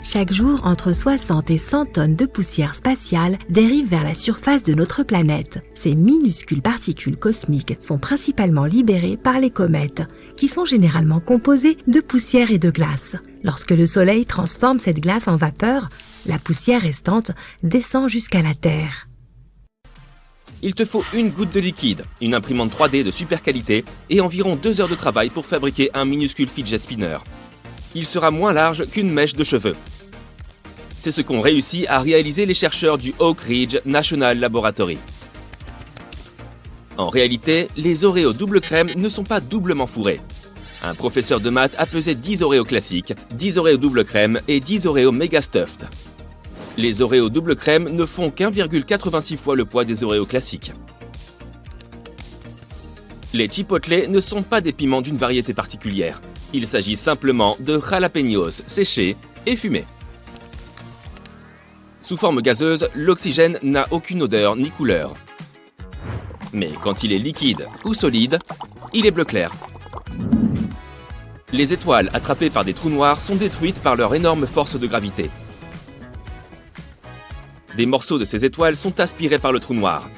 Chaque jour, entre 60 et 100 tonnes de poussière spatiale dérivent vers la surface de notre planète. Ces minuscules particules cosmiques sont principalement libérées par les comètes, qui sont généralement composées de poussière et de glace. Lorsque le Soleil transforme cette glace en vapeur, la poussière restante descend jusqu'à la Terre. Il te faut une goutte de liquide, une imprimante 3D de super qualité et environ 2 heures de travail pour fabriquer un minuscule fidget spinner. Il sera moins large qu'une mèche de cheveux. C'est ce qu'ont réussi à réaliser les chercheurs du Oak Ridge National Laboratory. En réalité, les Oreos double crème ne sont pas doublement fourrés. Un professeur de maths a pesé 10 Oreos classiques, 10 Oreos double crème et 10 Oreos méga stuffed. Les Oreos double crème ne font qu'1,86 fois le poids des Oreos classiques. Les chipotles ne sont pas des piments d'une variété particulière. Il s'agit simplement de jalapeños séchés et fumés. Sous forme gazeuse, l'oxygène n'a aucune odeur ni couleur. Mais quand il est liquide ou solide, il est bleu clair. Les étoiles attrapées par des trous noirs sont détruites par leur énorme force de gravité. Des morceaux de ces étoiles sont aspirés par le trou noir.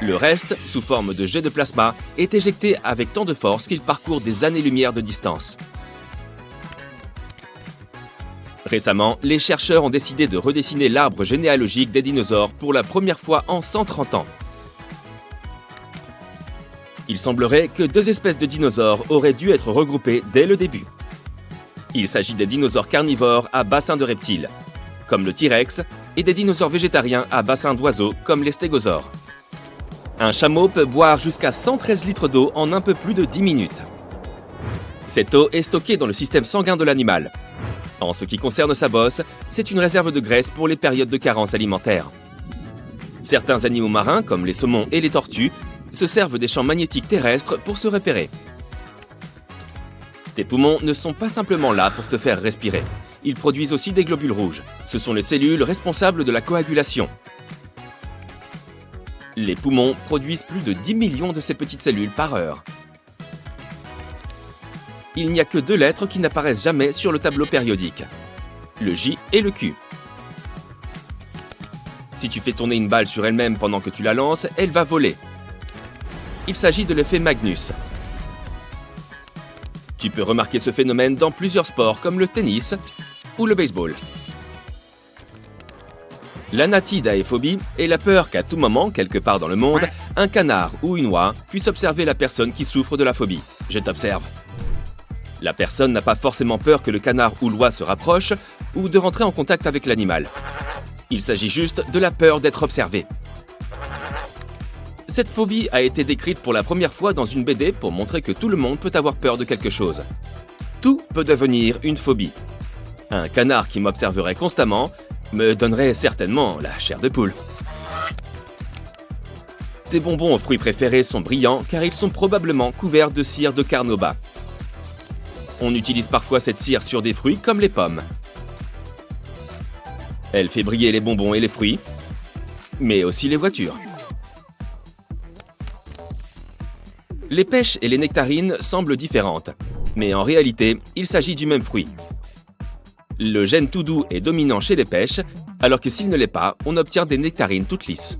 Le reste, sous forme de jet de plasma, est éjecté avec tant de force qu'il parcourt des années-lumière de distance. Récemment, les chercheurs ont décidé de redessiner l'arbre généalogique des dinosaures pour la première fois en 130 ans. Il semblerait que 2 espèces de dinosaures auraient dû être regroupées dès le début. Il s'agit des dinosaures carnivores à bassin de reptiles, comme le T-Rex, et des dinosaures végétariens à bassin d'oiseaux, comme les stégosaures. Un chameau peut boire jusqu'à 113 litres d'eau en un peu plus de 10 minutes. Cette eau est stockée dans le système sanguin de l'animal. En ce qui concerne sa bosse, c'est une réserve de graisse pour les périodes de carence alimentaire. Certains animaux marins, comme les saumons et les tortues, se servent des champs magnétiques terrestres pour se repérer. Tes poumons ne sont pas simplement là pour te faire respirer. Ils produisent aussi des globules rouges. Ce sont les cellules responsables de la coagulation. Les poumons produisent plus de 10 millions de ces petites cellules par heure. Il n'y a que 2 lettres qui n'apparaissent jamais sur le tableau périodique. Le J et le Q. Si tu fais tourner une balle sur elle-même pendant que tu la lances, elle va voler. Il s'agit de l'effet Magnus. Tu peux remarquer ce phénomène dans plusieurs sports comme le tennis ou le baseball. L'anatidaéphobie est la peur qu'à tout moment, quelque part dans le monde, un canard ou une oie puisse observer la personne qui souffre de la phobie. Je t'observe. La personne n'a pas forcément peur que le canard ou l'oie se rapproche ou de rentrer en contact avec l'animal. Il s'agit juste de la peur d'être observé. Cette phobie a été décrite pour la première fois dans une BD pour montrer que tout le monde peut avoir peur de quelque chose. Tout peut devenir une phobie. Un canard qui m'observerait constamment me donnerait certainement la chair de poule. Tes bonbons aux fruits préférés sont brillants car ils sont probablement couverts de cire de carnauba. On utilise parfois cette cire sur des fruits comme les pommes. Elle fait briller les bonbons et les fruits, mais aussi les voitures. Les pêches et les nectarines semblent différentes, mais en réalité, il s'agit du même fruit. Le gène tout doux est dominant chez les pêches, alors que s'il ne l'est pas, on obtient des nectarines toutes lisses.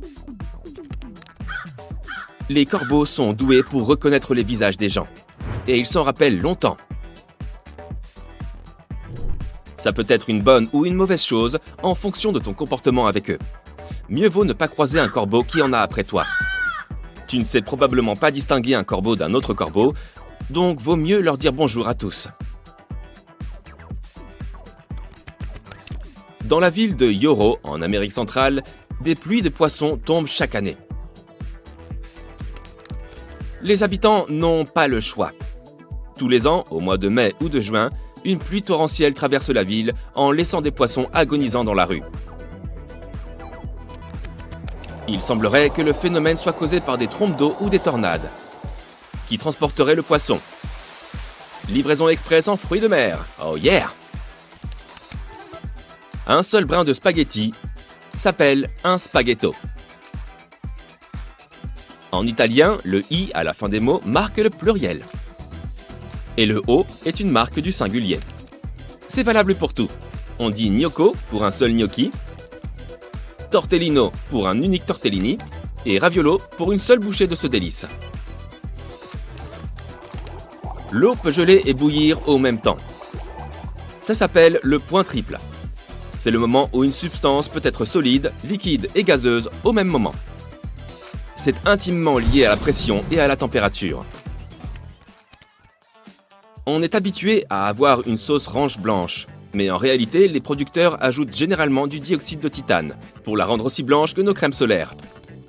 Les corbeaux sont doués pour reconnaître les visages des gens, et ils s'en rappellent longtemps. Ça peut être une bonne ou une mauvaise chose en fonction de ton comportement avec eux. Mieux vaut ne pas croiser un corbeau qui en a après toi. Tu ne sais probablement pas distinguer un corbeau d'un autre corbeau, donc vaut mieux leur dire bonjour à tous. Dans la ville de Yoro, en Amérique centrale, des pluies de poissons tombent chaque année. Les habitants n'ont pas le choix. Tous les ans, au mois de mai ou de juin, une pluie torrentielle traverse la ville en laissant des poissons agonisant dans la rue. Il semblerait que le phénomène soit causé par des trompes d'eau ou des tornades, qui transporteraient le poisson. Livraison express en fruits de mer. Oh yeah! Un seul brin de spaghetti s'appelle un spaghetto. En italien, le i à la fin des mots marque le pluriel. Et le o est une marque du singulier. C'est valable pour tout. On dit gnocco pour un seul gnocchi, tortellino pour un unique tortellini et raviolo pour une seule bouchée de ce délice. L'eau peut geler et bouillir au même temps. Ça s'appelle le point triple. C'est le moment où une substance peut être solide, liquide et gazeuse au même moment. C'est intimement lié à la pression et à la température. On est habitué à avoir une sauce ranch blanche, mais en réalité, les producteurs ajoutent généralement du dioxyde de titane, pour la rendre aussi blanche que nos crèmes solaires.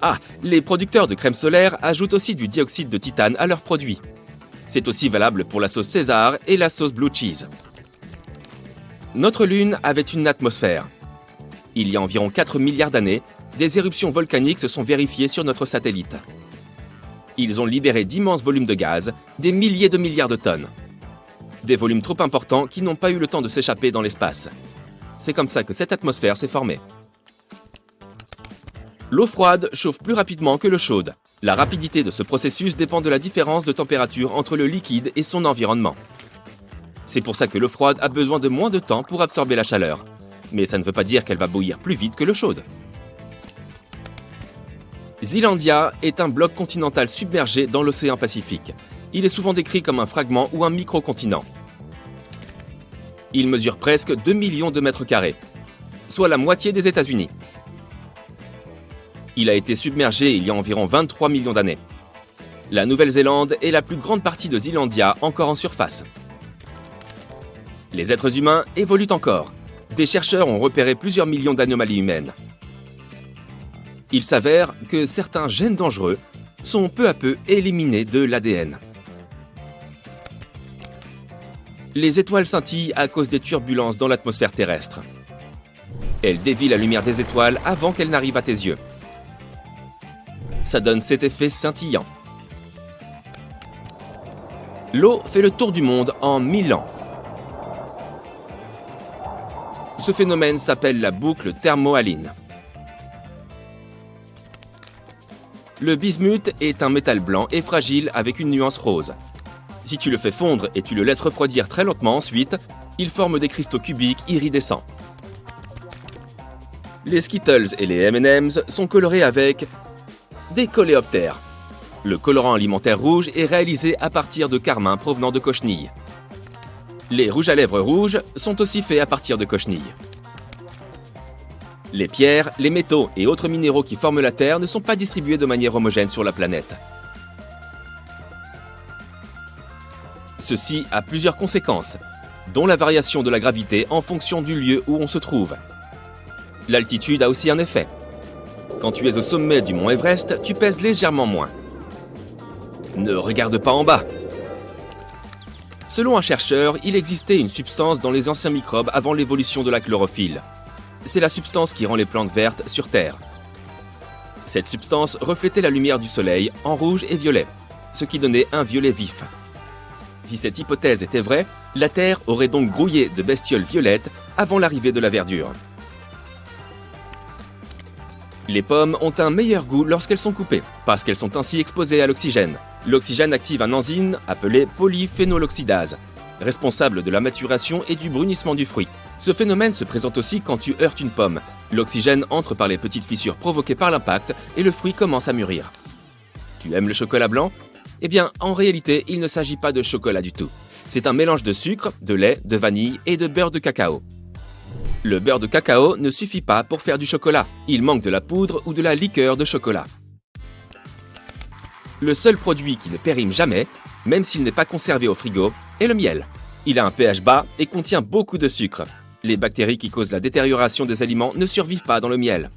Ah, les producteurs de crèmes solaires ajoutent aussi du dioxyde de titane à leurs produits. C'est aussi valable pour la sauce César et la sauce Blue Cheese. Notre Lune avait une atmosphère. Il y a environ 4 milliards d'années, des éruptions volcaniques se sont vérifiées sur notre satellite. Ils ont libéré d'immenses volumes de gaz, des milliers de milliards de tonnes. Des volumes trop importants qui n'ont pas eu le temps de s'échapper dans l'espace. C'est comme ça que cette atmosphère s'est formée. L'eau froide chauffe plus rapidement que l'eau chaude. La rapidité de ce processus dépend de la différence de température entre le liquide et son environnement. C'est pour ça que l'eau froide a besoin de moins de temps pour absorber la chaleur. Mais ça ne veut pas dire qu'elle va bouillir plus vite que l'eau chaude. Zealandia est un bloc continental submergé dans l'océan Pacifique. Il est souvent décrit comme un fragment ou un micro-continent. Il mesure presque 2 millions de mètres carrés, soit la moitié des États-Unis. Il a été submergé il y a environ 23 millions d'années. La Nouvelle-Zélande est la plus grande partie de Zealandia encore en surface. Les êtres humains évoluent encore. Des chercheurs ont repéré plusieurs millions d'anomalies humaines. Il s'avère que certains gènes dangereux sont peu à peu éliminés de l'ADN. Les étoiles scintillent à cause des turbulences dans l'atmosphère terrestre. Elles dévient la lumière des étoiles avant qu'elle n'arrive à tes yeux. Ça donne cet effet scintillant. L'eau fait le tour du monde en 1000 ans. Ce phénomène s'appelle la boucle thermohaline. Le bismuth est un métal blanc et fragile avec une nuance rose. Si tu le fais fondre et tu le laisses refroidir très lentement ensuite, il forme des cristaux cubiques iridescents. Les Skittles et les M&M's sont colorés avec des coléoptères. Le colorant alimentaire rouge est réalisé à partir de carmin provenant de cochenilles. Les rouges à lèvres rouges sont aussi faits à partir de cochenilles. Les pierres, les métaux et autres minéraux qui forment la Terre ne sont pas distribués de manière homogène sur la planète. Ceci a plusieurs conséquences, dont la variation de la gravité en fonction du lieu où on se trouve. L'altitude a aussi un effet. Quand tu es au sommet du mont Everest, tu pèses légèrement moins. Ne regarde pas en bas. Selon un chercheur, il existait une substance dans les anciens microbes avant l'évolution de la chlorophylle. C'est la substance qui rend les plantes vertes sur Terre. Cette substance reflétait la lumière du soleil en rouge et violet, ce qui donnait un violet vif. Si cette hypothèse était vraie, la Terre aurait donc grouillé de bestioles violettes avant l'arrivée de la verdure. Les pommes ont un meilleur goût lorsqu'elles sont coupées, parce qu'elles sont ainsi exposées à l'oxygène. L'oxygène active un enzyme appelé polyphénoloxydase, responsable de la maturation et du brunissement du fruit. Ce phénomène se présente aussi quand tu heurtes une pomme. L'oxygène entre par les petites fissures provoquées par l'impact et le fruit commence à mûrir. Tu aimes le chocolat blanc ? Eh bien, en réalité, il ne s'agit pas de chocolat du tout. C'est un mélange de sucre, de lait, de vanille et de beurre de cacao. Le beurre de cacao ne suffit pas pour faire du chocolat. Il manque de la poudre ou de la liqueur de chocolat. Le seul produit qui ne périme jamais, même s'il n'est pas conservé au frigo, est le miel. Il a un pH bas et contient beaucoup de sucre. Les bactéries qui causent la détérioration des aliments ne survivent pas dans le miel.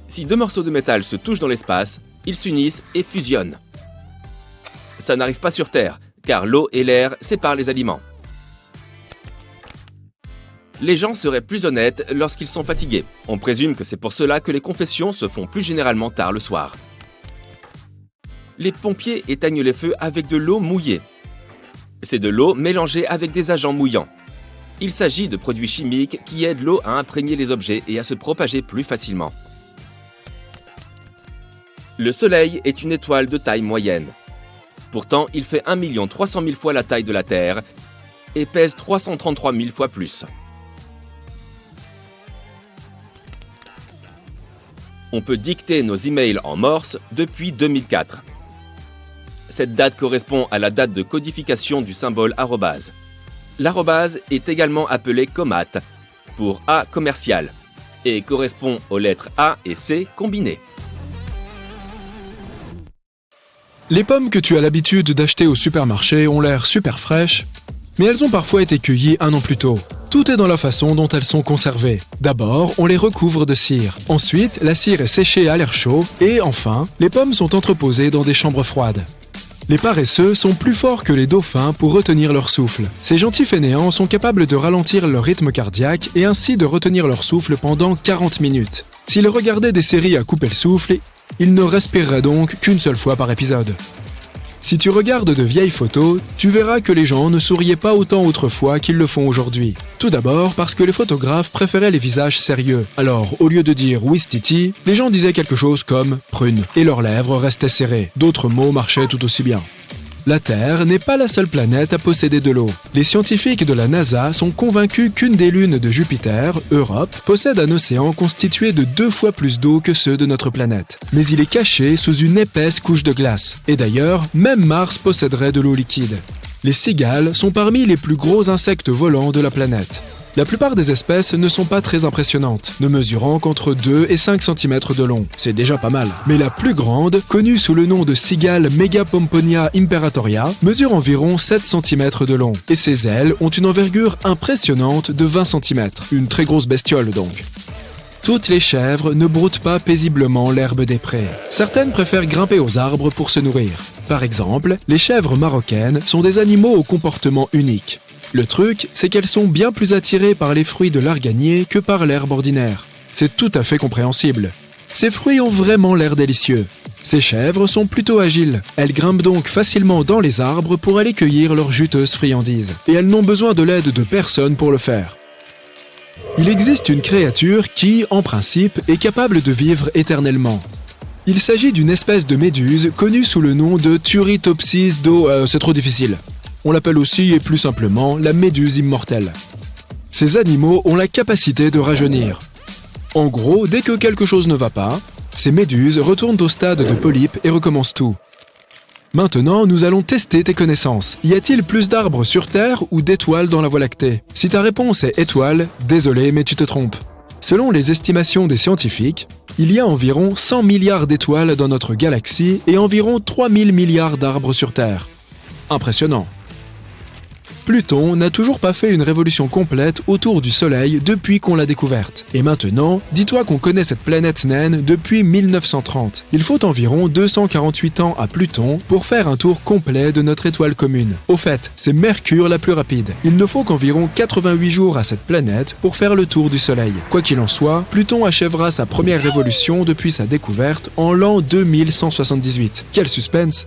Si deux morceaux de métal se touchent dans l'espace, ils s'unissent et fusionnent. Ça n'arrive pas sur Terre, car l'eau et l'air séparent les aliments. Les gens seraient plus honnêtes lorsqu'ils sont fatigués. On présume que c'est pour cela que les confessions se font plus généralement tard le soir. Les pompiers éteignent les feux avec de l'eau mouillée. C'est de l'eau mélangée avec des agents mouillants. Il s'agit de produits chimiques qui aident l'eau à imprégner les objets et à se propager plus facilement. Le Soleil est une étoile de taille moyenne. Pourtant, il fait 1 300 000 fois la taille de la Terre et pèse 333 000 fois plus. On peut dicter nos emails en morse depuis 2004. Cette date correspond à la date de codification du symbole arrobase. L'arrobase est également appelé commat pour A commercial et correspond aux lettres A et C combinées. Les pommes que tu as l'habitude d'acheter au supermarché ont l'air super fraîches, mais elles ont parfois été cueillies 1 an plus tôt. Tout est dans la façon dont elles sont conservées. D'abord, on les recouvre de cire. Ensuite, la cire est séchée à l'air chaud. Et enfin, les pommes sont entreposées dans des chambres froides. Les paresseux sont plus forts que les dauphins pour retenir leur souffle. Ces gentils fainéants sont capables de ralentir leur rythme cardiaque et ainsi de retenir leur souffle pendant 40 minutes. S'ils regardaient des séries à couper le souffle, ils ne respireraient donc qu'une seule fois par épisode. Si tu regardes de vieilles photos, tu verras que les gens ne souriaient pas autant autrefois qu'ils le font aujourd'hui. Tout d'abord parce que les photographes préféraient les visages sérieux. Alors, au lieu de dire « Ouistiti », les gens disaient quelque chose comme « prune » et leurs lèvres restaient serrées. D'autres mots marchaient tout aussi bien. La Terre n'est pas la seule planète à posséder de l'eau. Les scientifiques de la NASA sont convaincus qu'une des lunes de Jupiter, Europe, possède un océan constitué de 2 fois plus d'eau que ceux de notre planète. Mais il est caché sous une épaisse couche de glace. Et d'ailleurs, même Mars posséderait de l'eau liquide. Les cigales sont parmi les plus gros insectes volants de la planète. La plupart des espèces ne sont pas très impressionnantes, ne mesurant qu'entre 2 et 5 cm de long. C'est déjà pas mal. Mais la plus grande, connue sous le nom de cigale Megapomponia imperatoria, mesure environ 7 cm de long. Et ses ailes ont une envergure impressionnante de 20 cm. Une très grosse bestiole donc. Toutes les chèvres ne broutent pas paisiblement l'herbe des prés. Certaines préfèrent grimper aux arbres pour se nourrir. Par exemple, les chèvres marocaines sont des animaux au comportement unique. Le truc, c'est qu'elles sont bien plus attirées par les fruits de l'arganier que par l'herbe ordinaire. C'est tout à fait compréhensible. Ces fruits ont vraiment l'air délicieux. Ces chèvres sont plutôt agiles. Elles grimpent donc facilement dans les arbres pour aller cueillir leurs juteuses friandises. Et elles n'ont besoin de l'aide de personne pour le faire. Il existe une créature qui, en principe, est capable de vivre éternellement. Il s'agit d'une espèce de méduse connue sous le nom de Turritopsis c'est trop difficile. On l'appelle aussi, et plus simplement, la méduse immortelle. Ces animaux ont la capacité de rajeunir. En gros, dès que quelque chose ne va pas, ces méduses retournent au stade de polype et recommencent tout. Maintenant, nous allons tester tes connaissances. Y a-t-il plus d'arbres sur Terre ou d'étoiles dans la Voie lactée? Si ta réponse est étoile, désolé, mais tu te trompes. Selon les estimations des scientifiques, il y a environ 100 milliards d'étoiles dans notre galaxie et environ 3000 milliards d'arbres sur Terre. Impressionnant. Pluton n'a toujours pas fait une révolution complète autour du Soleil depuis qu'on l'a découverte. Et maintenant, dis-toi qu'on connaît cette planète naine depuis 1930. Il faut environ 248 ans à Pluton pour faire un tour complet de notre étoile commune. Au fait, c'est Mercure la plus rapide. Il ne faut qu'environ 88 jours à cette planète pour faire le tour du Soleil. Quoi qu'il en soit, Pluton achèvera sa première révolution depuis sa découverte en l'an 2178. Quel suspense!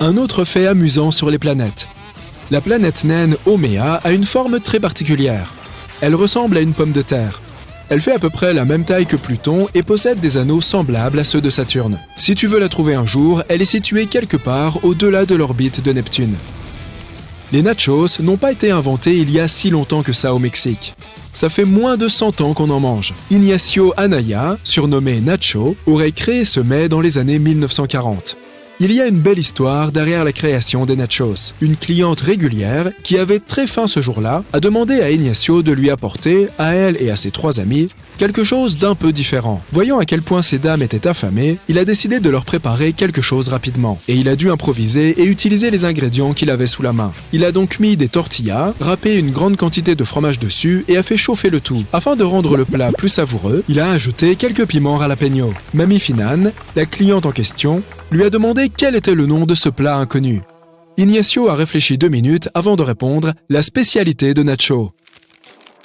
Un autre fait amusant sur les planètes. La planète naine Oméa a une forme très particulière. Elle ressemble à une pomme de terre. Elle fait à peu près la même taille que Pluton et possède des anneaux semblables à ceux de Saturne. Si tu veux la trouver un jour, elle est située quelque part au-delà de l'orbite de Neptune. Les nachos n'ont pas été inventés il y a si longtemps que ça au Mexique. Ça fait moins de 100 ans qu'on en mange. Ignacio Anaya, surnommé Nacho, aurait créé ce mets dans les années 1940. Il y a une belle histoire derrière la création des nachos. Une cliente régulière, qui avait très faim ce jour-là, a demandé à Ignacio de lui apporter, à elle et à ses 3 amis, quelque chose d'un peu différent. Voyant à quel point ces dames étaient affamées, il a décidé de leur préparer quelque chose rapidement. Et il a dû improviser et utiliser les ingrédients qu'il avait sous la main. Il a donc mis des tortillas, râpé une grande quantité de fromage dessus et a fait chauffer le tout. Afin de rendre le plat plus savoureux, il a ajouté quelques piments jalapeno. Mamie Finan, la cliente en question, lui a demandé quel était le nom de ce plat inconnu. Ignacio a réfléchi 2 minutes avant de répondre « la spécialité de Nacho ».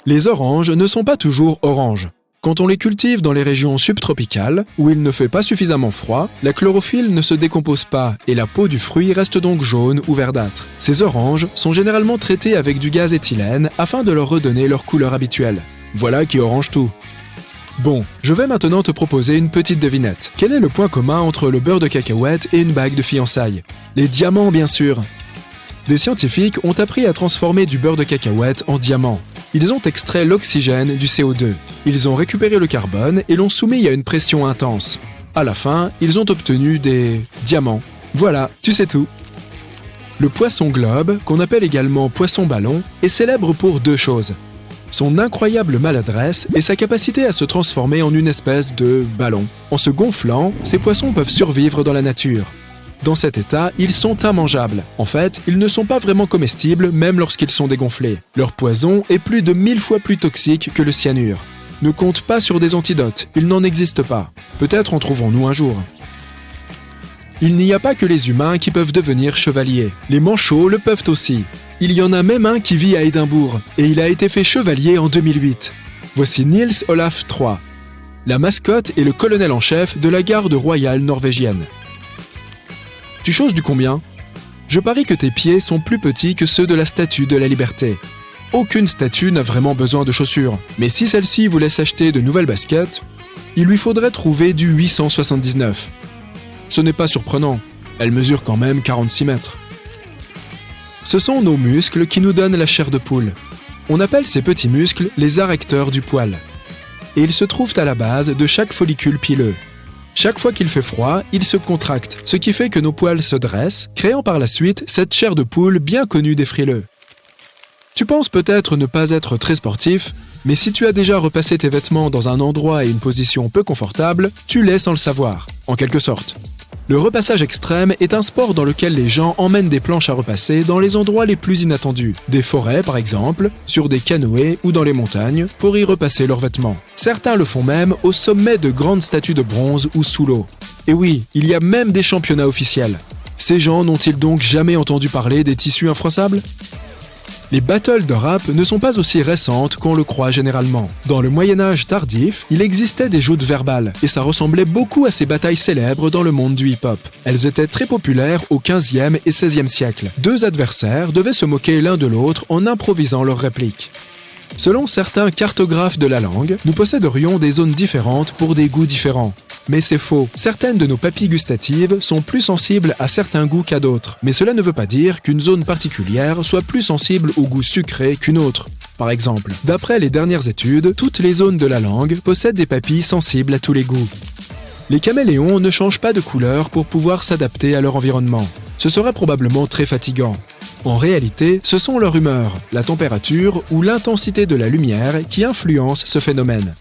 Les oranges ne sont pas toujours oranges. Quand on les cultive dans les régions subtropicales, où il ne fait pas suffisamment froid, la chlorophylle ne se décompose pas et la peau du fruit reste donc jaune ou verdâtre. Ces oranges sont généralement traitées avec du gaz éthylène afin de leur redonner leur couleur habituelle. Voilà qui orange tout. Bon, je vais maintenant te proposer une petite devinette. Quel est le point commun entre le beurre de cacahuète et une bague de fiançailles? Les diamants, bien sûr. Des scientifiques ont appris à transformer du beurre de cacahuète en diamant. Ils ont extrait l'oxygène du CO2. Ils ont récupéré le carbone et l'ont soumis à une pression intense. À la fin, ils ont obtenu des diamants. Voilà, tu sais tout. Le poisson globe, qu'on appelle également poisson ballon, est célèbre pour 2 choses. Son incroyable maladresse et sa capacité à se transformer en une espèce de ballon. En se gonflant, ces poissons peuvent survivre dans la nature. Dans cet état, ils sont immangeables. En fait, ils ne sont pas vraiment comestibles même lorsqu'ils sont dégonflés. Leur poison est plus de 1000 fois plus toxique que le cyanure. Ne compte pas sur des antidotes, il n'en existe pas. Peut-être en trouverons-nous un jour. Il n'y a pas que les humains qui peuvent devenir chevaliers. Les manchots le peuvent aussi. Il y en a même un qui vit à Édimbourg, et il a été fait chevalier en 2008. Voici Niels Olaf III. La mascotte est le colonel en chef de la garde royale norvégienne. Tu choses du combien? Je parie que tes pieds sont plus petits que ceux de la Statue de la Liberté. Aucune statue n'a vraiment besoin de chaussures, mais si celle-ci voulait s'acheter de nouvelles baskets, il lui faudrait trouver du 879. Ce n'est pas surprenant, elle mesure quand même 46 mètres. Ce sont nos muscles qui nous donnent la chair de poule. On appelle ces petits muscles les arrecteurs du poil. Et ils se trouvent à la base de chaque follicule pileux. Chaque fois qu'il fait froid, ils se contractent, ce qui fait que nos poils se dressent, créant par la suite cette chair de poule bien connue des frileux. Tu penses peut-être ne pas être très sportif, mais si tu as déjà repassé tes vêtements dans un endroit et une position peu confortable, tu l'es sans le savoir, en quelque sorte. Le repassage extrême est un sport dans lequel les gens emmènent des planches à repasser dans les endroits les plus inattendus. Des forêts par exemple, sur des canoës ou dans les montagnes, pour y repasser leurs vêtements. Certains le font même au sommet de grandes statues de bronze ou sous l'eau. Et oui, il y a même des championnats officiels. Ces gens n'ont-ils donc jamais entendu parler des tissus infroissables ? Les battles de rap ne sont pas aussi récentes qu'on le croit généralement. Dans le Moyen-Âge tardif, il existait des joutes verbales, et ça ressemblait beaucoup à ces batailles célèbres dans le monde du hip-hop. Elles étaient très populaires au XVe et XVIe siècle. Deux adversaires devaient se moquer l'un de l'autre en improvisant leurs répliques. Selon certains cartographes de la langue, nous posséderions des zones différentes pour des goûts différents. Mais c'est faux. Certaines de nos papilles gustatives sont plus sensibles à certains goûts qu'à d'autres. Mais cela ne veut pas dire qu'une zone particulière soit plus sensible au goût sucré qu'une autre. Par exemple, d'après les dernières études, toutes les zones de la langue possèdent des papilles sensibles à tous les goûts. Les caméléons ne changent pas de couleur pour pouvoir s'adapter à leur environnement. Ce serait probablement très fatigant. En réalité, ce sont leur humeur, la température ou l'intensité de la lumière qui influencent ce phénomène.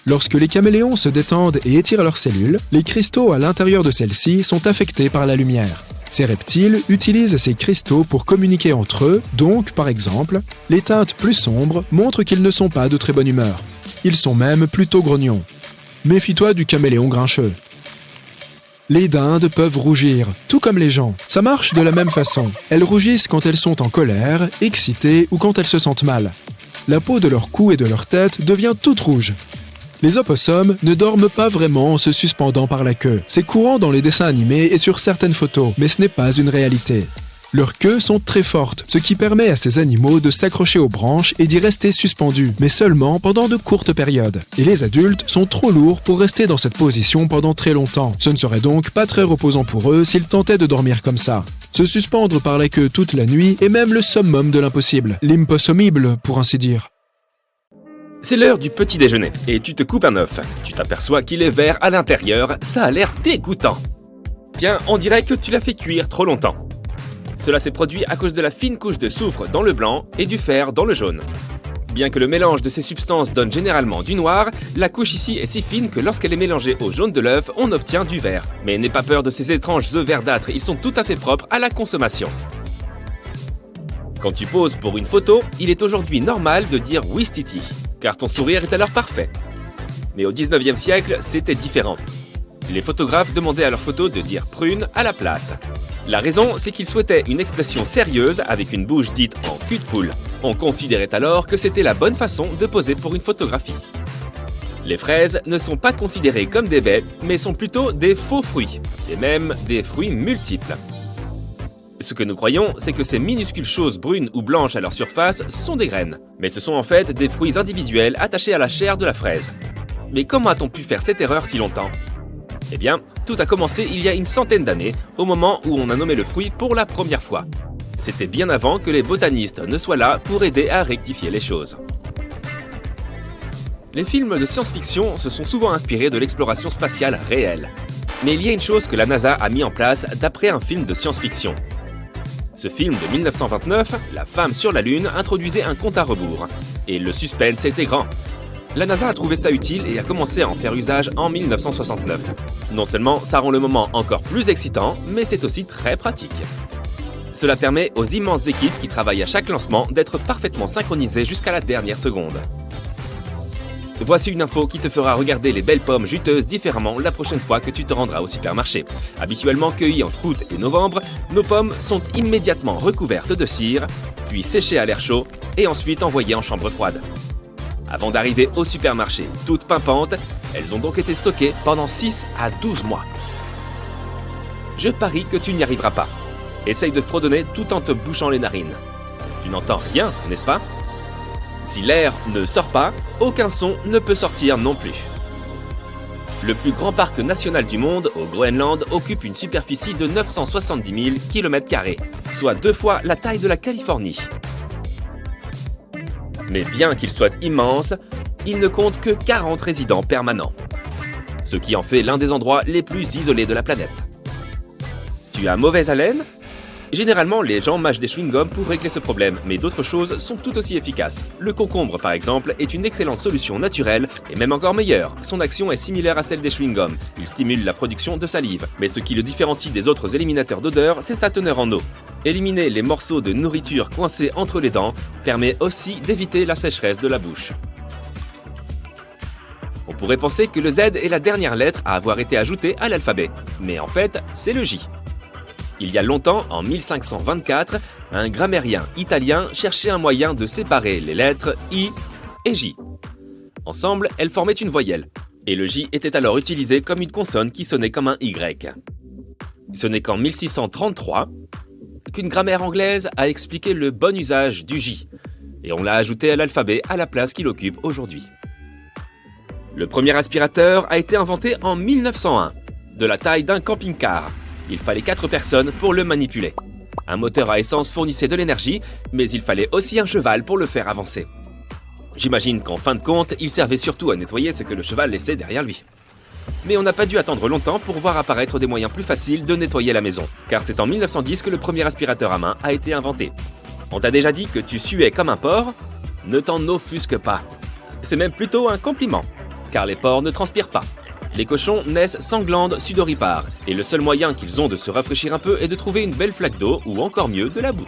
Lorsque les caméléons se détendent et étirent leurs cellules, les cristaux à l'intérieur de celles-ci sont affectés par la lumière. Ces reptiles utilisent ces cristaux pour communiquer entre eux, donc, par exemple, les teintes plus sombres montrent qu'ils ne sont pas de très bonne humeur. Ils sont même plutôt grognons. Méfie-toi du caméléon grincheux. Les dindes peuvent rougir, tout comme les gens. Ça marche de la même façon. Elles rougissent quand elles sont en colère, excitées ou quand elles se sentent mal. La peau de leur cou et de leur tête devient toute rouge. Les opossums ne dorment pas vraiment en se suspendant par la queue. C'est courant dans les dessins animés et sur certaines photos, mais ce n'est pas une réalité. Leurs queues sont très fortes, ce qui permet à ces animaux de s'accrocher aux branches et d'y rester suspendus, mais seulement pendant de courtes périodes. Et les adultes sont trop lourds pour rester dans cette position pendant très longtemps. Ce ne serait donc pas très reposant pour eux s'ils tentaient de dormir comme ça. Se suspendre par la queue toute la nuit est même le summum de l'impossible, l'impossible pour ainsi dire. C'est l'heure du petit déjeuner, et tu te coupes un œuf. Tu t'aperçois qu'il est vert à l'intérieur, ça a l'air dégoûtant. Tiens, on dirait que tu l'as fait cuire trop longtemps. Cela s'est produit à cause de la fine couche de soufre dans le blanc et du fer dans le jaune. Bien que le mélange de ces substances donne généralement du noir, la couche ici est si fine que lorsqu'elle est mélangée au jaune de l'œuf, on obtient du vert. Mais n'aie pas peur de ces étranges œufs verdâtres, ils sont tout à fait propres à la consommation. Quand tu poses pour une photo, il est aujourd'hui normal de dire « Ouistiti », car ton sourire est alors parfait. Mais au 19e siècle, c'était différent. Les photographes demandaient à leurs photos de dire « prune » à la place. La raison, c'est qu'ils souhaitaient une expression sérieuse avec une bouche dite en cul de poule. On considérait alors que c'était la bonne façon de poser pour une photographie. Les fraises ne sont pas considérées comme des baies, mais sont plutôt des faux fruits, et même des fruits multiples. Ce que nous croyons, c'est que ces minuscules choses brunes ou blanches à leur surface sont des graines. Mais ce sont en fait des fruits individuels attachés à la chair de la fraise. Mais comment a-t-on pu faire cette erreur si longtemps ? Eh bien, tout a commencé il y a une centaine d'années, au moment où on a nommé le fruit pour la première fois. C'était bien avant que les botanistes ne soient là pour aider à rectifier les choses. Les films de science-fiction se sont souvent inspirés de l'exploration spatiale réelle. Mais il y a une chose que la NASA a mis en place d'après un film de science-fiction. Ce film de 1929, La femme sur la Lune, introduisait un compte à rebours. Et le suspense était grand. La NASA a trouvé ça utile et a commencé à en faire usage en 1969. Non seulement ça rend le moment encore plus excitant, mais c'est aussi très pratique. Cela permet aux immenses équipes qui travaillent à chaque lancement d'être parfaitement synchronisées jusqu'à la dernière seconde. Voici une info qui te fera regarder les belles pommes juteuses différemment la prochaine fois que tu te rendras au supermarché. Habituellement cueillies entre août et novembre, nos pommes sont immédiatement recouvertes de cire, puis séchées à l'air chaud et ensuite envoyées en chambre froide. Avant d'arriver au supermarché toutes pimpantes, elles ont donc été stockées pendant 6 à 12 mois. Je parie que tu n'y arriveras pas. Essaye de fredonner tout en te bouchant les narines. Tu n'entends rien, n'est-ce pas ? Si l'air ne sort pas, aucun son ne peut sortir non plus. Le plus grand parc national du monde, au Groenland, occupe une superficie de 970 000 km², soit 2 fois la taille de la Californie. Mais bien qu'il soit immense, il ne compte que 40 résidents permanents, ce qui en fait l'un des endroits les plus isolés de la planète. Tu as mauvaise haleine ? Généralement, les gens mâchent des chewing-gums pour régler ce problème, mais d'autres choses sont tout aussi efficaces. Le concombre, par exemple, est une excellente solution naturelle, et même encore meilleure. Son action est similaire à celle des chewing-gums. Il stimule la production de salive. Mais ce qui le différencie des autres éliminateurs d'odeur, c'est sa teneur en eau. Éliminer les morceaux de nourriture coincés entre les dents permet aussi d'éviter la sécheresse de la bouche. On pourrait penser que le Z est la dernière lettre à avoir été ajoutée à l'alphabet, mais en fait, c'est le J. Il y a longtemps, en 1524, un grammairien italien cherchait un moyen de séparer les lettres I et J. Ensemble, elles formaient une voyelle, et le J était alors utilisé comme une consonne qui sonnait comme un Y. Ce n'est qu'en 1633 qu'une grammaire anglaise a expliqué le bon usage du J, et on l'a ajouté à l'alphabet à la place qu'il occupe aujourd'hui. Le premier aspirateur a été inventé en 1901, de la taille d'un camping-car. Il fallait 4 personnes pour le manipuler. Un moteur à essence fournissait de l'énergie, mais il fallait aussi un cheval pour le faire avancer. J'imagine qu'en fin de compte, il servait surtout à nettoyer ce que le cheval laissait derrière lui. Mais on n'a pas dû attendre longtemps pour voir apparaître des moyens plus faciles de nettoyer la maison, car c'est en 1910 que le premier aspirateur à main a été inventé. On t'a déjà dit que tu suais comme un porc? Ne t'en offusque pas. C'est même plutôt un compliment, car les porcs ne transpirent pas. Les cochons naissent sans glandes sudoripares, et le seul moyen qu'ils ont de se rafraîchir un peu est de trouver une belle flaque d'eau, ou encore mieux, de la boue.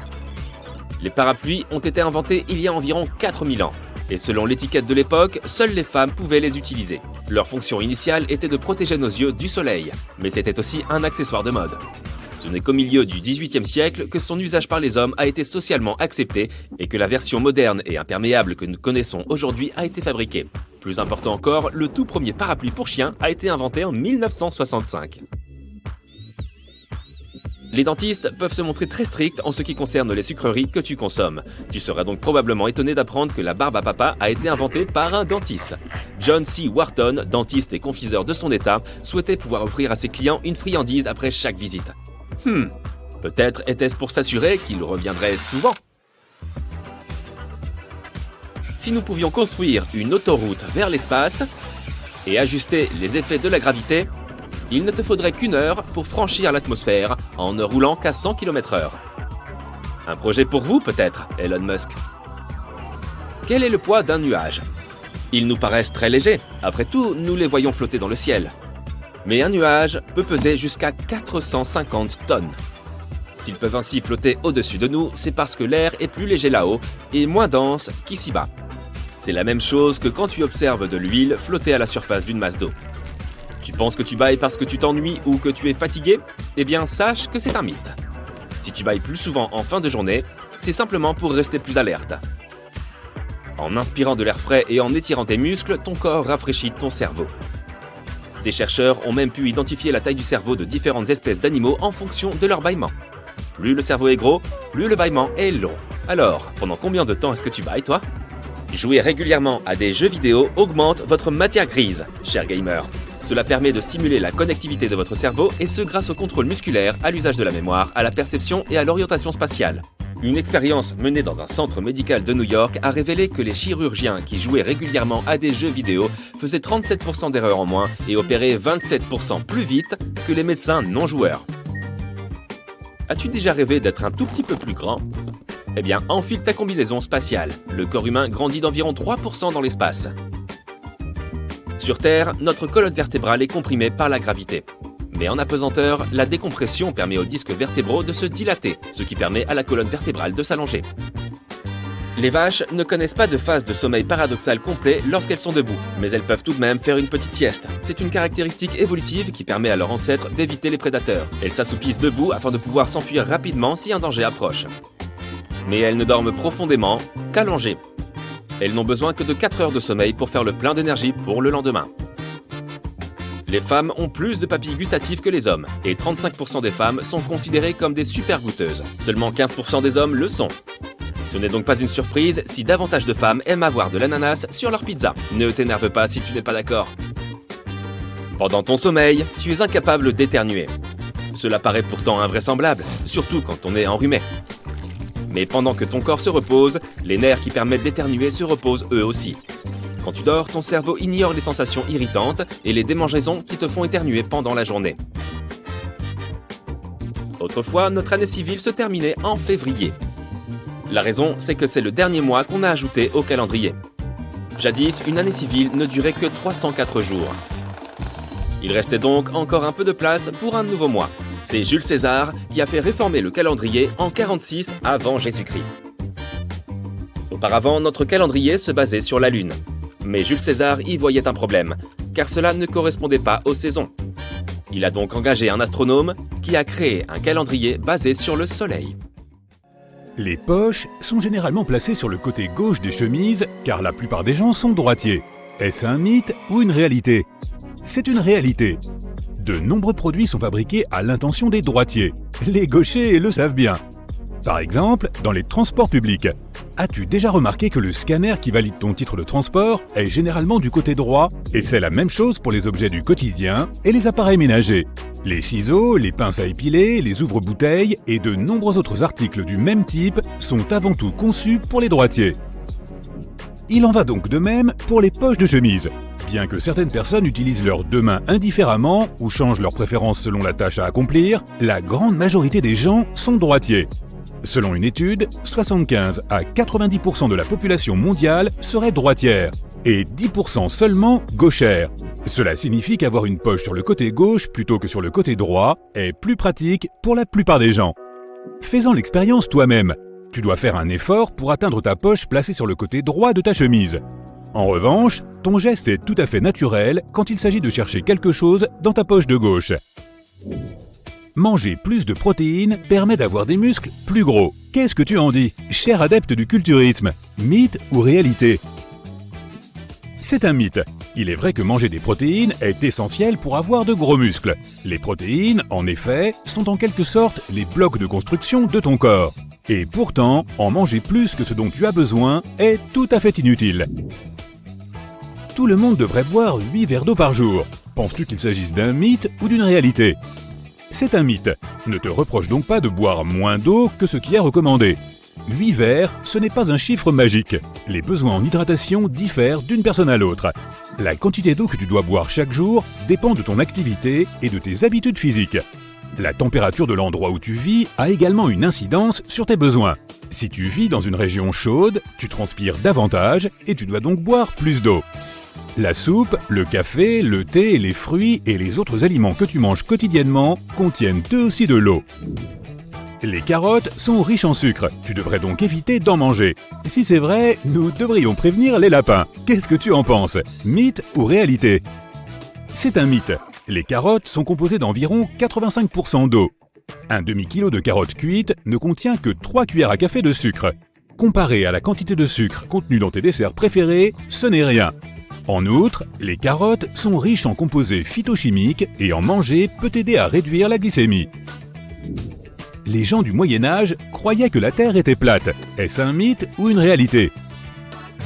Les parapluies ont été inventés il y a environ 4000 ans, et selon l'étiquette de l'époque, seules les femmes pouvaient les utiliser. Leur fonction initiale était de protéger nos yeux du soleil, mais c'était aussi un accessoire de mode. Ce n'est qu'au milieu du XVIIIe siècle que son usage par les hommes a été socialement accepté et que la version moderne et imperméable que nous connaissons aujourd'hui a été fabriquée. Plus important encore, le tout premier parapluie pour chien a été inventé en 1965. Les dentistes peuvent se montrer très stricts en ce qui concerne les sucreries que tu consommes. Tu seras donc probablement étonné d'apprendre que la barbe à papa a été inventée par un dentiste. John C. Wharton, dentiste et confiseur de son état, souhaitait pouvoir offrir à ses clients une friandise après chaque visite. Peut-être était-ce pour s'assurer qu'il reviendrait souvent. Si nous pouvions construire une autoroute vers l'espace et ajuster les effets de la gravité, il ne te faudrait qu'1 heure pour franchir l'atmosphère en ne roulant qu'à 100 km/h. Un projet pour vous peut-être, Elon Musk. Quel est le poids d'un nuage? Ils nous paraissent très légers, après tout, nous les voyons flotter dans le ciel. Mais un nuage peut peser jusqu'à 450 tonnes. S'ils peuvent ainsi flotter au-dessus de nous, c'est parce que l'air est plus léger là-haut et moins dense qu'ici-bas. C'est la même chose que quand tu observes de l'huile flotter à la surface d'une masse d'eau. Tu penses que tu bailles parce que tu t'ennuies ou que tu es fatigué? Eh bien, sache que c'est un mythe. Si tu bailles plus souvent en fin de journée, c'est simplement pour rester plus alerte. En inspirant de l'air frais et en étirant tes muscles, ton corps rafraîchit ton cerveau. Des chercheurs ont même pu identifier la taille du cerveau de différentes espèces d'animaux en fonction de leur bâillement. Plus le cerveau est gros, plus le bâillement est long. Alors, pendant combien de temps est-ce que tu bailles, toi? Jouer régulièrement à des jeux vidéo augmente votre matière grise, cher gamer. Cela permet de stimuler la connectivité de votre cerveau et ce grâce au contrôle musculaire, à l'usage de la mémoire, à la perception et à l'orientation spatiale. Une expérience menée dans un centre médical de New York a révélé que les chirurgiens qui jouaient régulièrement à des jeux vidéo faisaient 37% d'erreurs en moins et opéraient 27% plus vite que les médecins non-joueurs. As-tu déjà rêvé d'être un tout petit peu plus grand? Eh bien, enfile ta combinaison spatiale. Le corps humain grandit d'environ 3% dans l'espace. Sur Terre, notre colonne vertébrale est comprimée par la gravité. Mais en apesanteur, la décompression permet aux disques vertébraux de se dilater, ce qui permet à la colonne vertébrale de s'allonger. Les vaches ne connaissent pas de phase de sommeil paradoxal complet lorsqu'elles sont debout, mais elles peuvent tout de même faire une petite sieste. C'est une caractéristique évolutive qui permet à leurs ancêtres d'éviter les prédateurs. Elles s'assoupissent debout afin de pouvoir s'enfuir rapidement si un danger approche. Mais elles ne dorment profondément qu'allongées. Elles n'ont besoin que de 4 heures de sommeil pour faire le plein d'énergie pour le lendemain. Les femmes ont plus de papilles gustatives que les hommes, et 35% des femmes sont considérées comme des super goûteuses. Seulement 15% des hommes le sont. Ce n'est donc pas une surprise si davantage de femmes aiment avoir de l'ananas sur leur pizza. Ne t'énerve pas si tu n'es pas d'accord. Pendant ton sommeil, tu es incapable d'éternuer. Cela paraît pourtant invraisemblable, surtout quand on est enrhumé. Mais pendant que ton corps se repose, les nerfs qui permettent d'éternuer se reposent eux aussi. Quand tu dors, ton cerveau ignore les sensations irritantes et les démangeaisons qui te font éternuer pendant la journée. Autrefois, notre année civile se terminait en février. La raison, c'est que c'est le dernier mois qu'on a ajouté au calendrier. Jadis, une année civile ne durait que 304 jours. Il restait donc encore un peu de place pour un nouveau mois. C'est Jules César qui a fait réformer le calendrier en 46 avant Jésus-Christ. Auparavant, notre calendrier se basait sur la Lune. Mais Jules César y voyait un problème, car cela ne correspondait pas aux saisons. Il a donc engagé un astronome qui a créé un calendrier basé sur le soleil. Les poches sont généralement placées sur le côté gauche des chemises car la plupart des gens sont droitiers. Est-ce un mythe ou une réalité? C'est une réalité. De nombreux produits sont fabriqués à l'intention des droitiers. Les gauchers le savent bien. Par exemple, dans les transports publics. As-tu déjà remarqué que le scanner qui valide ton titre de transport est généralement du côté droit? Et c'est la même chose pour les objets du quotidien et les appareils ménagers. Les ciseaux, les pinces à épiler, les ouvre-bouteilles et de nombreux autres articles du même type sont avant tout conçus pour les droitiers. Il en va donc de même pour les poches de chemise. Bien que certaines personnes utilisent leurs deux mains indifféremment ou changent leurs préférences selon la tâche à accomplir, la grande majorité des gens sont droitiers. Selon une étude, 75 à 90% de la population mondiale serait droitière et 10% seulement gauchère. Cela signifie qu'avoir une poche sur le côté gauche plutôt que sur le côté droit est plus pratique pour la plupart des gens. Fais-en l'expérience toi-même. Tu dois faire un effort pour atteindre ta poche placée sur le côté droit de ta chemise. En revanche, ton geste est tout à fait naturel quand il s'agit de chercher quelque chose dans ta poche de gauche. Manger plus de protéines permet d'avoir des muscles plus gros. Qu'est-ce que tu en dis, cher adepte du culturisme? Mythe ou réalité? C'est un mythe. Il est vrai que manger des protéines est essentiel pour avoir de gros muscles. Les protéines, en effet, sont en quelque sorte les blocs de construction de ton corps. Et pourtant, en manger plus que ce dont tu as besoin est tout à fait inutile. Tout le monde devrait boire 8 verres d'eau par jour. Penses-tu qu'il s'agisse d'un mythe ou d'une réalité? C'est un mythe. Ne te reproche donc pas de boire moins d'eau que ce qui est recommandé. 8 verres, ce n'est pas un chiffre magique. Les besoins en hydratation diffèrent d'une personne à l'autre. La quantité d'eau que tu dois boire chaque jour dépend de ton activité et de tes habitudes physiques. La température de l'endroit où tu vis a également une incidence sur tes besoins. Si tu vis dans une région chaude, tu transpires davantage et tu dois donc boire plus d'eau. La soupe, le café, le thé, les fruits et les autres aliments que tu manges quotidiennement contiennent eux aussi de l'eau. Les carottes sont riches en sucre, tu devrais donc éviter d'en manger. Si c'est vrai, nous devrions prévenir les lapins. Qu'est-ce que tu en penses? Mythe ou réalité? C'est un mythe. Les carottes sont composées d'environ 85% d'eau. Un demi-kilo de carottes cuites ne contient que 3 cuillères à café de sucre. Comparé à la quantité de sucre contenue dans tes desserts préférés, ce n'est rien. En outre, les carottes sont riches en composés phytochimiques et en manger peut aider à réduire la glycémie. Les gens du Moyen-Âge croyaient que la Terre était plate. Est-ce un mythe ou une réalité?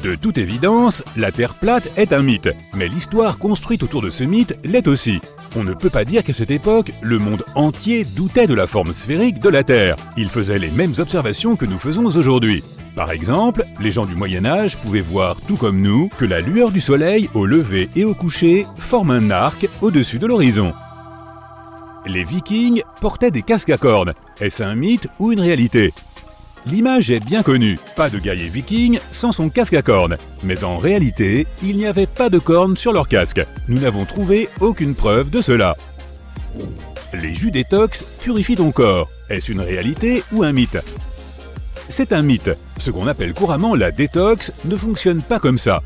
De toute évidence, la Terre plate est un mythe, mais l'histoire construite autour de ce mythe l'est aussi. On ne peut pas dire qu'à cette époque, le monde entier doutait de la forme sphérique de la Terre. Il faisait les mêmes observations que nous faisons aujourd'hui. Par exemple, les gens du Moyen-Âge pouvaient voir, tout comme nous, que la lueur du soleil au lever et au coucher forme un arc au-dessus de l'horizon. Les Vikings portaient des casques à cornes. Est-ce un mythe ou une réalité? L'image est bien connue, pas de guerrier viking sans son casque à cornes. Mais en réalité, il n'y avait pas de cornes sur leur casque. Nous n'avons trouvé aucune preuve de cela. Les jus détox purifient ton corps. Est-ce une réalité ou un mythe? C'est un mythe. Ce qu'on appelle couramment la détox ne fonctionne pas comme ça.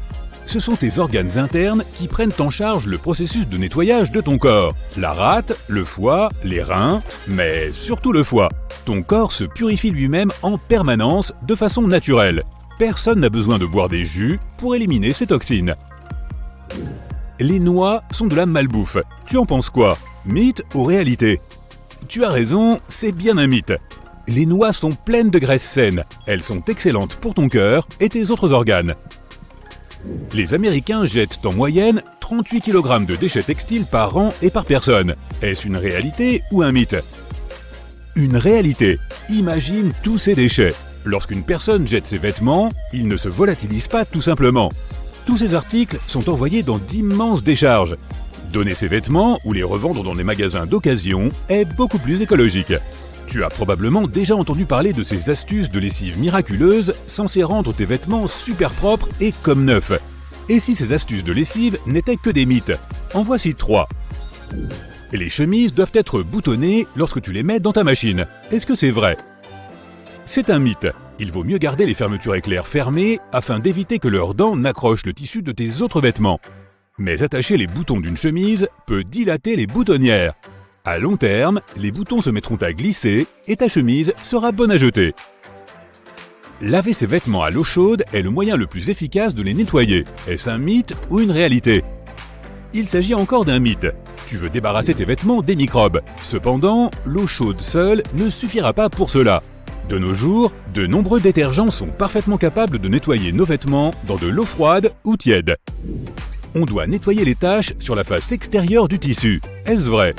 Ce sont tes organes internes qui prennent en charge le processus de nettoyage de ton corps. La rate, le foie, les reins, mais surtout le foie. Ton corps se purifie lui-même en permanence de façon naturelle. Personne n'a besoin de boire des jus pour éliminer ces toxines. Les noix sont de la malbouffe. Tu en penses quoi? Mythe ou réalité? Tu as raison, c'est bien un mythe. Les noix sont pleines de graisses saines. Elles sont excellentes pour ton cœur et tes autres organes. Les Américains jettent en moyenne 38 kg de déchets textiles par an et par personne. Est-ce une réalité ou un mythe? Une réalité. Imagine tous ces déchets. Lorsqu'une personne jette ses vêtements, ils ne se volatilisent pas tout simplement. Tous ces articles sont envoyés dans d'immenses décharges. Donner ses vêtements ou les revendre dans des magasins d'occasion est beaucoup plus écologique. Tu as probablement déjà entendu parler de ces astuces de lessive miraculeuses censées rendre tes vêtements super propres et comme neufs. Et si ces astuces de lessive n'étaient que des mythes? En voici 3. Les chemises doivent être boutonnées lorsque tu les mets dans ta machine. Est-ce que c'est vrai? C'est un mythe. Il vaut mieux garder les fermetures éclair fermées afin d'éviter que leurs dents n'accrochent le tissu de tes autres vêtements. Mais attacher les boutons d'une chemise peut dilater les boutonnières. À long terme, les boutons se mettront à glisser et ta chemise sera bonne à jeter. Laver ses vêtements à l'eau chaude est le moyen le plus efficace de les nettoyer. Est-ce un mythe ou une réalité? Il s'agit encore d'un mythe. Tu veux débarrasser tes vêtements des microbes. Cependant, l'eau chaude seule ne suffira pas pour cela. De nos jours, de nombreux détergents sont parfaitement capables de nettoyer nos vêtements dans de l'eau froide ou tiède. On doit nettoyer les taches sur la face extérieure du tissu. Est-ce vrai?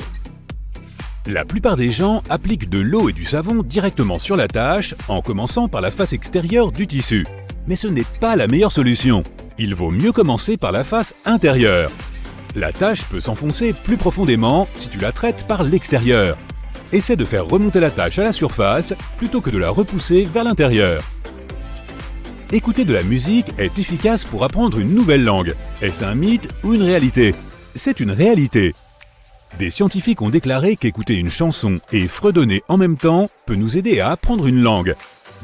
La plupart des gens appliquent de l'eau et du savon directement sur la tache en commençant par la face extérieure du tissu. Mais ce n'est pas la meilleure solution. Il vaut mieux commencer par la face intérieure. La tache peut s'enfoncer plus profondément si tu la traites par l'extérieur. Essaie de faire remonter la tache à la surface plutôt que de la repousser vers l'intérieur. Écouter de la musique est efficace pour apprendre une nouvelle langue. Est-ce un mythe ou une réalité? C'est une réalité. Des scientifiques ont déclaré qu'écouter une chanson et fredonner en même temps peut nous aider à apprendre une langue.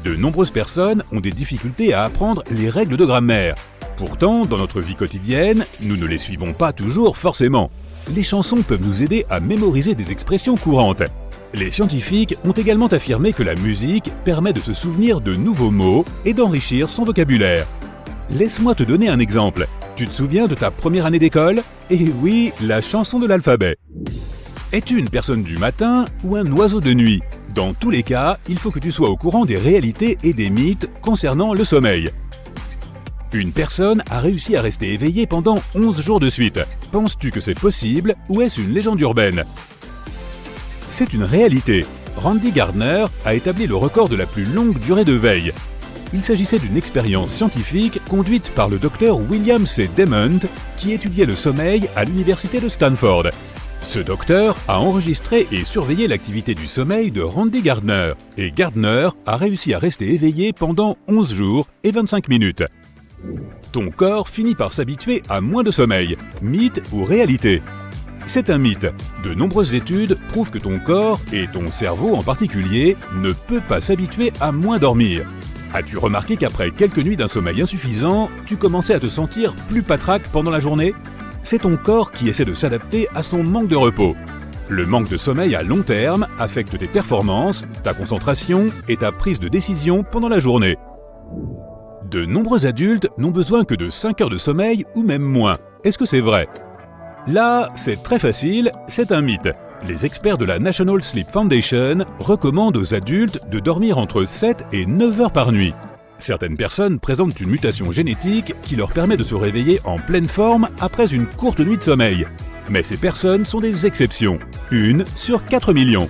De nombreuses personnes ont des difficultés à apprendre les règles de grammaire. Pourtant, dans notre vie quotidienne, nous ne les suivons pas toujours forcément. Les chansons peuvent nous aider à mémoriser des expressions courantes. Les scientifiques ont également affirmé que la musique permet de se souvenir de nouveaux mots et d'enrichir son vocabulaire. Laisse-moi te donner un exemple. Tu te souviens de ta première année d'école? Eh oui, la chanson de l'alphabet. Es-tu une personne du matin ou un oiseau de nuit? Dans tous les cas, il faut que tu sois au courant des réalités et des mythes concernant le sommeil. Une personne a réussi à rester éveillée pendant 11 jours de suite. Penses-tu que c'est possible ou est-ce une légende urbaine? C'est une réalité. Randy Gardner a établi le record de la plus longue durée de veille. Il s'agissait d'une expérience scientifique conduite par le docteur William C. Demond, qui étudiait le sommeil à l'université de Stanford. Ce docteur a enregistré et surveillé l'activité du sommeil de Randy Gardner, et Gardner a réussi à rester éveillé pendant 11 jours et 25 minutes. Ton corps finit par s'habituer à moins de sommeil, mythe ou réalité? C'est un mythe. De nombreuses études prouvent que ton corps, et ton cerveau en particulier, ne peut pas s'habituer à moins dormir. As-tu remarqué qu'après quelques nuits d'un sommeil insuffisant, tu commençais à te sentir plus patraque pendant la journée? C'est ton corps qui essaie de s'adapter à son manque de repos. Le manque de sommeil à long terme affecte tes performances, ta concentration et ta prise de décision pendant la journée. De nombreux adultes n'ont besoin que de 5 heures de sommeil ou même moins. Est-ce que c'est vrai? Là, c'est très facile, c'est un mythe. Les experts de la National Sleep Foundation recommandent aux adultes de dormir entre 7 et 9 heures par nuit. Certaines personnes présentent une mutation génétique qui leur permet de se réveiller en pleine forme après une courte nuit de sommeil. Mais ces personnes sont des exceptions, 1 sur 4 millions.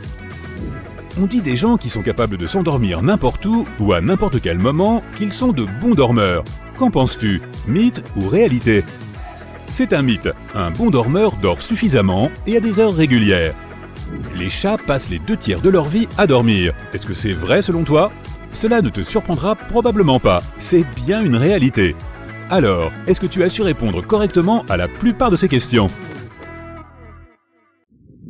On dit des gens qui sont capables de s'endormir n'importe où ou à n'importe quel moment qu'ils sont de bons dormeurs. Qu'en penses-tu? Mythe ou réalité? C'est un mythe. Un bon dormeur dort suffisamment et à des heures régulières. Les chats passent les 2/3 de leur vie à dormir. Est-ce que c'est vrai selon toi? Cela ne te surprendra probablement pas. C'est bien une réalité. Alors, est-ce que tu as su répondre correctement à la plupart de ces questions?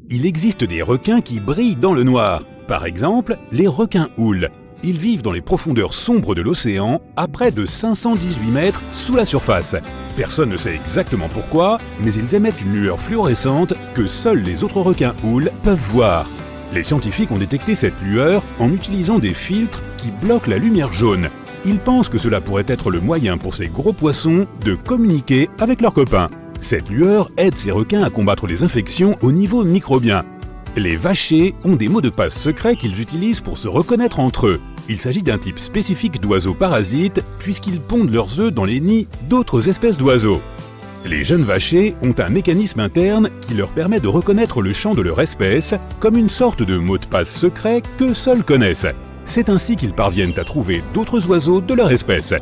Il existe des requins qui brillent dans le noir. Par exemple, les requins houles. Ils vivent dans les profondeurs sombres de l'océan, à près de 518 mètres sous la surface. Personne ne sait exactement pourquoi, mais ils émettent une lueur fluorescente que seuls les autres requins houles peuvent voir. Les scientifiques ont détecté cette lueur en utilisant des filtres qui bloquent la lumière jaune. Ils pensent que cela pourrait être le moyen pour ces gros poissons de communiquer avec leurs copains. Cette lueur aide ces requins à combattre les infections au niveau microbien. Les vachers ont des mots de passe secrets qu'ils utilisent pour se reconnaître entre eux. Il s'agit d'un type spécifique d'oiseaux parasites puisqu'ils pondent leurs œufs dans les nids d'autres espèces d'oiseaux. Les jeunes vachers ont un mécanisme interne qui leur permet de reconnaître le chant de leur espèce comme une sorte de mot de passe secret que seuls connaissent. C'est ainsi qu'ils parviennent à trouver d'autres oiseaux de leur espèce.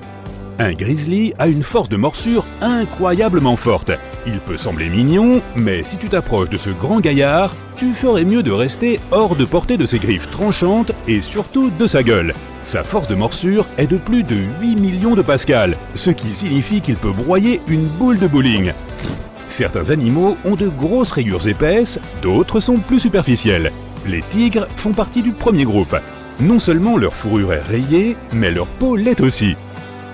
Un grizzly a une force de morsure incroyablement forte. Il peut sembler mignon, mais si tu t'approches de ce grand gaillard, tu ferais mieux de rester hors de portée de ses griffes tranchantes et surtout de sa gueule. Sa force de morsure est de plus de 8 millions de pascal, ce qui signifie qu'il peut broyer une boule de bowling. Certains animaux ont de grosses rayures épaisses, d'autres sont plus superficielles. Les tigres font partie du premier groupe. Non seulement leur fourrure est rayée, mais leur peau l'est aussi.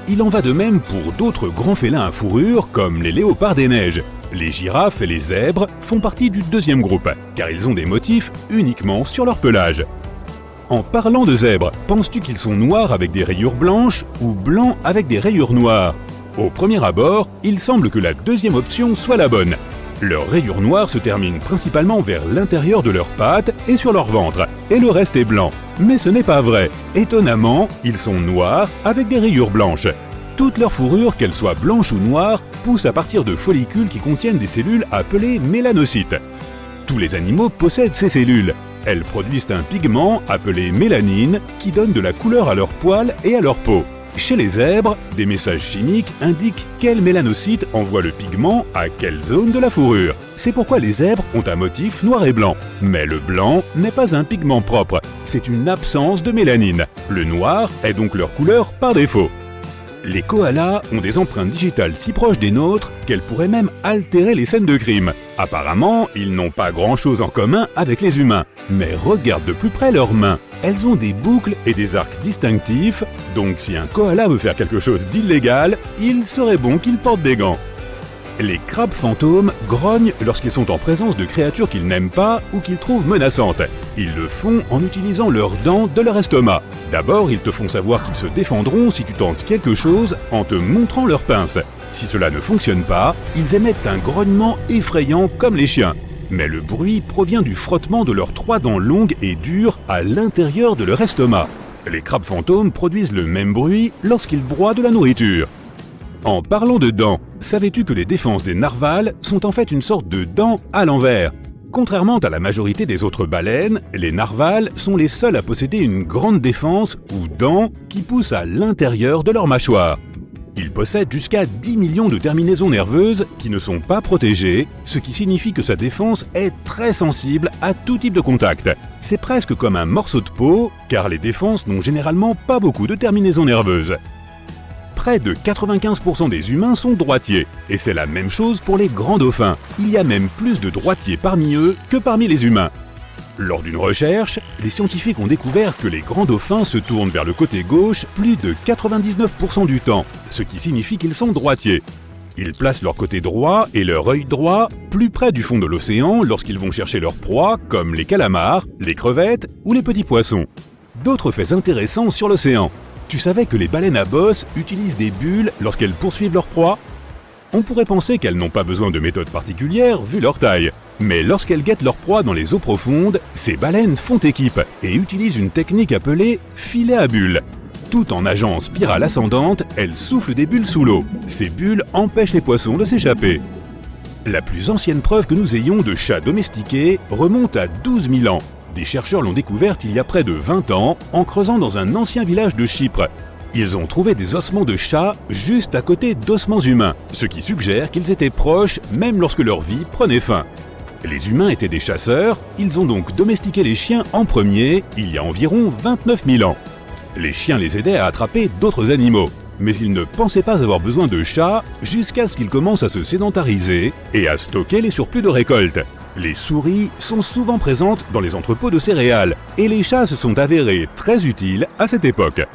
Il en va de même pour d'autres grands félins à fourrure comme les léopards des neiges. Les girafes et les zèbres font partie du deuxième groupe, car ils ont des motifs uniquement sur leur pelage. En parlant de zèbres, penses-tu qu'ils sont noirs avec des rayures blanches ou blancs avec des rayures noires? Au premier abord, il semble que la deuxième option soit la bonne. Leurs rayures noires se terminent principalement vers l'intérieur de leurs pattes et sur leur ventre, et le reste est blanc. Mais ce n'est pas vrai. Étonnamment, ils sont noirs avec des rayures blanches. Toute leur fourrure, qu'elle soit blanche ou noire, pousse à partir de follicules qui contiennent des cellules appelées mélanocytes. Tous les animaux possèdent ces cellules. Elles produisent un pigment appelé mélanine qui donne de la couleur à leurs poils et à leur peau. Chez les zèbres, des messages chimiques indiquent quel mélanocyte envoie le pigment à quelle zone de la fourrure. C'est pourquoi les zèbres ont un motif noir et blanc. Mais le blanc n'est pas un pigment propre, c'est une absence de mélanine. Le noir est donc leur couleur par défaut. Les koalas ont des empreintes digitales si proches des nôtres qu'elles pourraient même altérer les scènes de crime. Apparemment, ils n'ont pas grand-chose en commun avec les humains. Mais regarde de plus près leurs mains. Elles ont des boucles et des arcs distinctifs, donc si un koala veut faire quelque chose d'illégal, il serait bon qu'il porte des gants. Les crabes fantômes grognent lorsqu'ils sont en présence de créatures qu'ils n'aiment pas ou qu'ils trouvent menaçantes. Ils le font en utilisant leurs dents de leur estomac. D'abord, ils te font savoir qu'ils se défendront si tu tentes quelque chose en te montrant leurs pinces. Si cela ne fonctionne pas, ils émettent un grognement effrayant comme les chiens. Mais le bruit provient du frottement de leurs 3 dents longues et dures à l'intérieur de leur estomac. Les crabes fantômes produisent le même bruit lorsqu'ils broient de la nourriture. En parlant de dents, savais-tu que les défenses des narvals sont en fait une sorte de dents à l'envers? Contrairement à la majorité des autres baleines, les narvals sont les seuls à posséder une grande défense ou dents qui poussent à l'intérieur de leur mâchoire. Ils possèdent jusqu'à 10 millions de terminaisons nerveuses qui ne sont pas protégées, ce qui signifie que sa défense est très sensible à tout type de contact. C'est presque comme un morceau de peau, car les défenses n'ont généralement pas beaucoup de terminaisons nerveuses. Près de 95% des humains sont droitiers, et c'est la même chose pour les grands dauphins. Il y a même plus de droitiers parmi eux que parmi les humains. Lors d'une recherche, les scientifiques ont découvert que les grands dauphins se tournent vers le côté gauche plus de 99% du temps, ce qui signifie qu'ils sont droitiers. Ils placent leur côté droit et leur œil droit plus près du fond de l'océan lorsqu'ils vont chercher leur proie, comme les calamars, les crevettes ou les petits poissons. D'autres faits intéressants sur l'océan. Tu savais que les baleines à bosse utilisent des bulles lorsqu'elles poursuivent leur proie? On pourrait penser qu'elles n'ont pas besoin de méthodes particulières vu leur taille. Mais lorsqu'elles guettent leur proie dans les eaux profondes, ces baleines font équipe et utilisent une technique appelée filet à bulles. Tout en nageant en spirale ascendante, elles soufflent des bulles sous l'eau. Ces bulles empêchent les poissons de s'échapper. La plus ancienne preuve que nous ayons de chats domestiqués remonte à 12 000 ans. Des chercheurs l'ont découverte il y a près de 20 ans en creusant dans un ancien village de Chypre. Ils ont trouvé des ossements de chats juste à côté d'ossements humains, ce qui suggère qu'ils étaient proches même lorsque leur vie prenait fin. Les humains étaient des chasseurs, ils ont donc domestiqué les chiens en premier il y a environ 29 000 ans. Les chiens les aidaient à attraper d'autres animaux, mais ils ne pensaient pas avoir besoin de chats jusqu'à ce qu'ils commencent à se sédentariser et à stocker les surplus de récolte. Les souris sont souvent présentes dans les entrepôts de céréales et les chats se sont avérés très utiles à cette époque.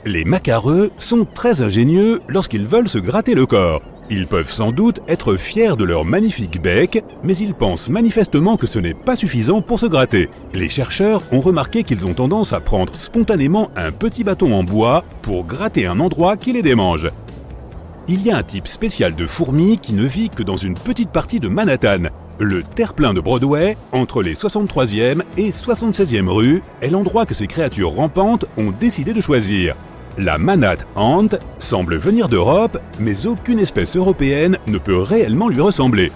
Les macareux sont très ingénieux lorsqu'ils veulent se gratter le corps. Ils peuvent sans doute être fiers de leur magnifique bec, mais ils pensent manifestement que ce n'est pas suffisant pour se gratter. Les chercheurs ont remarqué qu'ils ont tendance à prendre spontanément un petit bâton en bois pour gratter un endroit qui les démange. Il y a un type spécial de fourmi qui ne vit que dans une petite partie de Manhattan. Le terre-plein de Broadway, entre les 63e et 76e rues, est l'endroit que ces créatures rampantes ont décidé de choisir. La Manhattan Ant semble venir d'Europe, mais aucune espèce européenne ne peut réellement lui ressembler.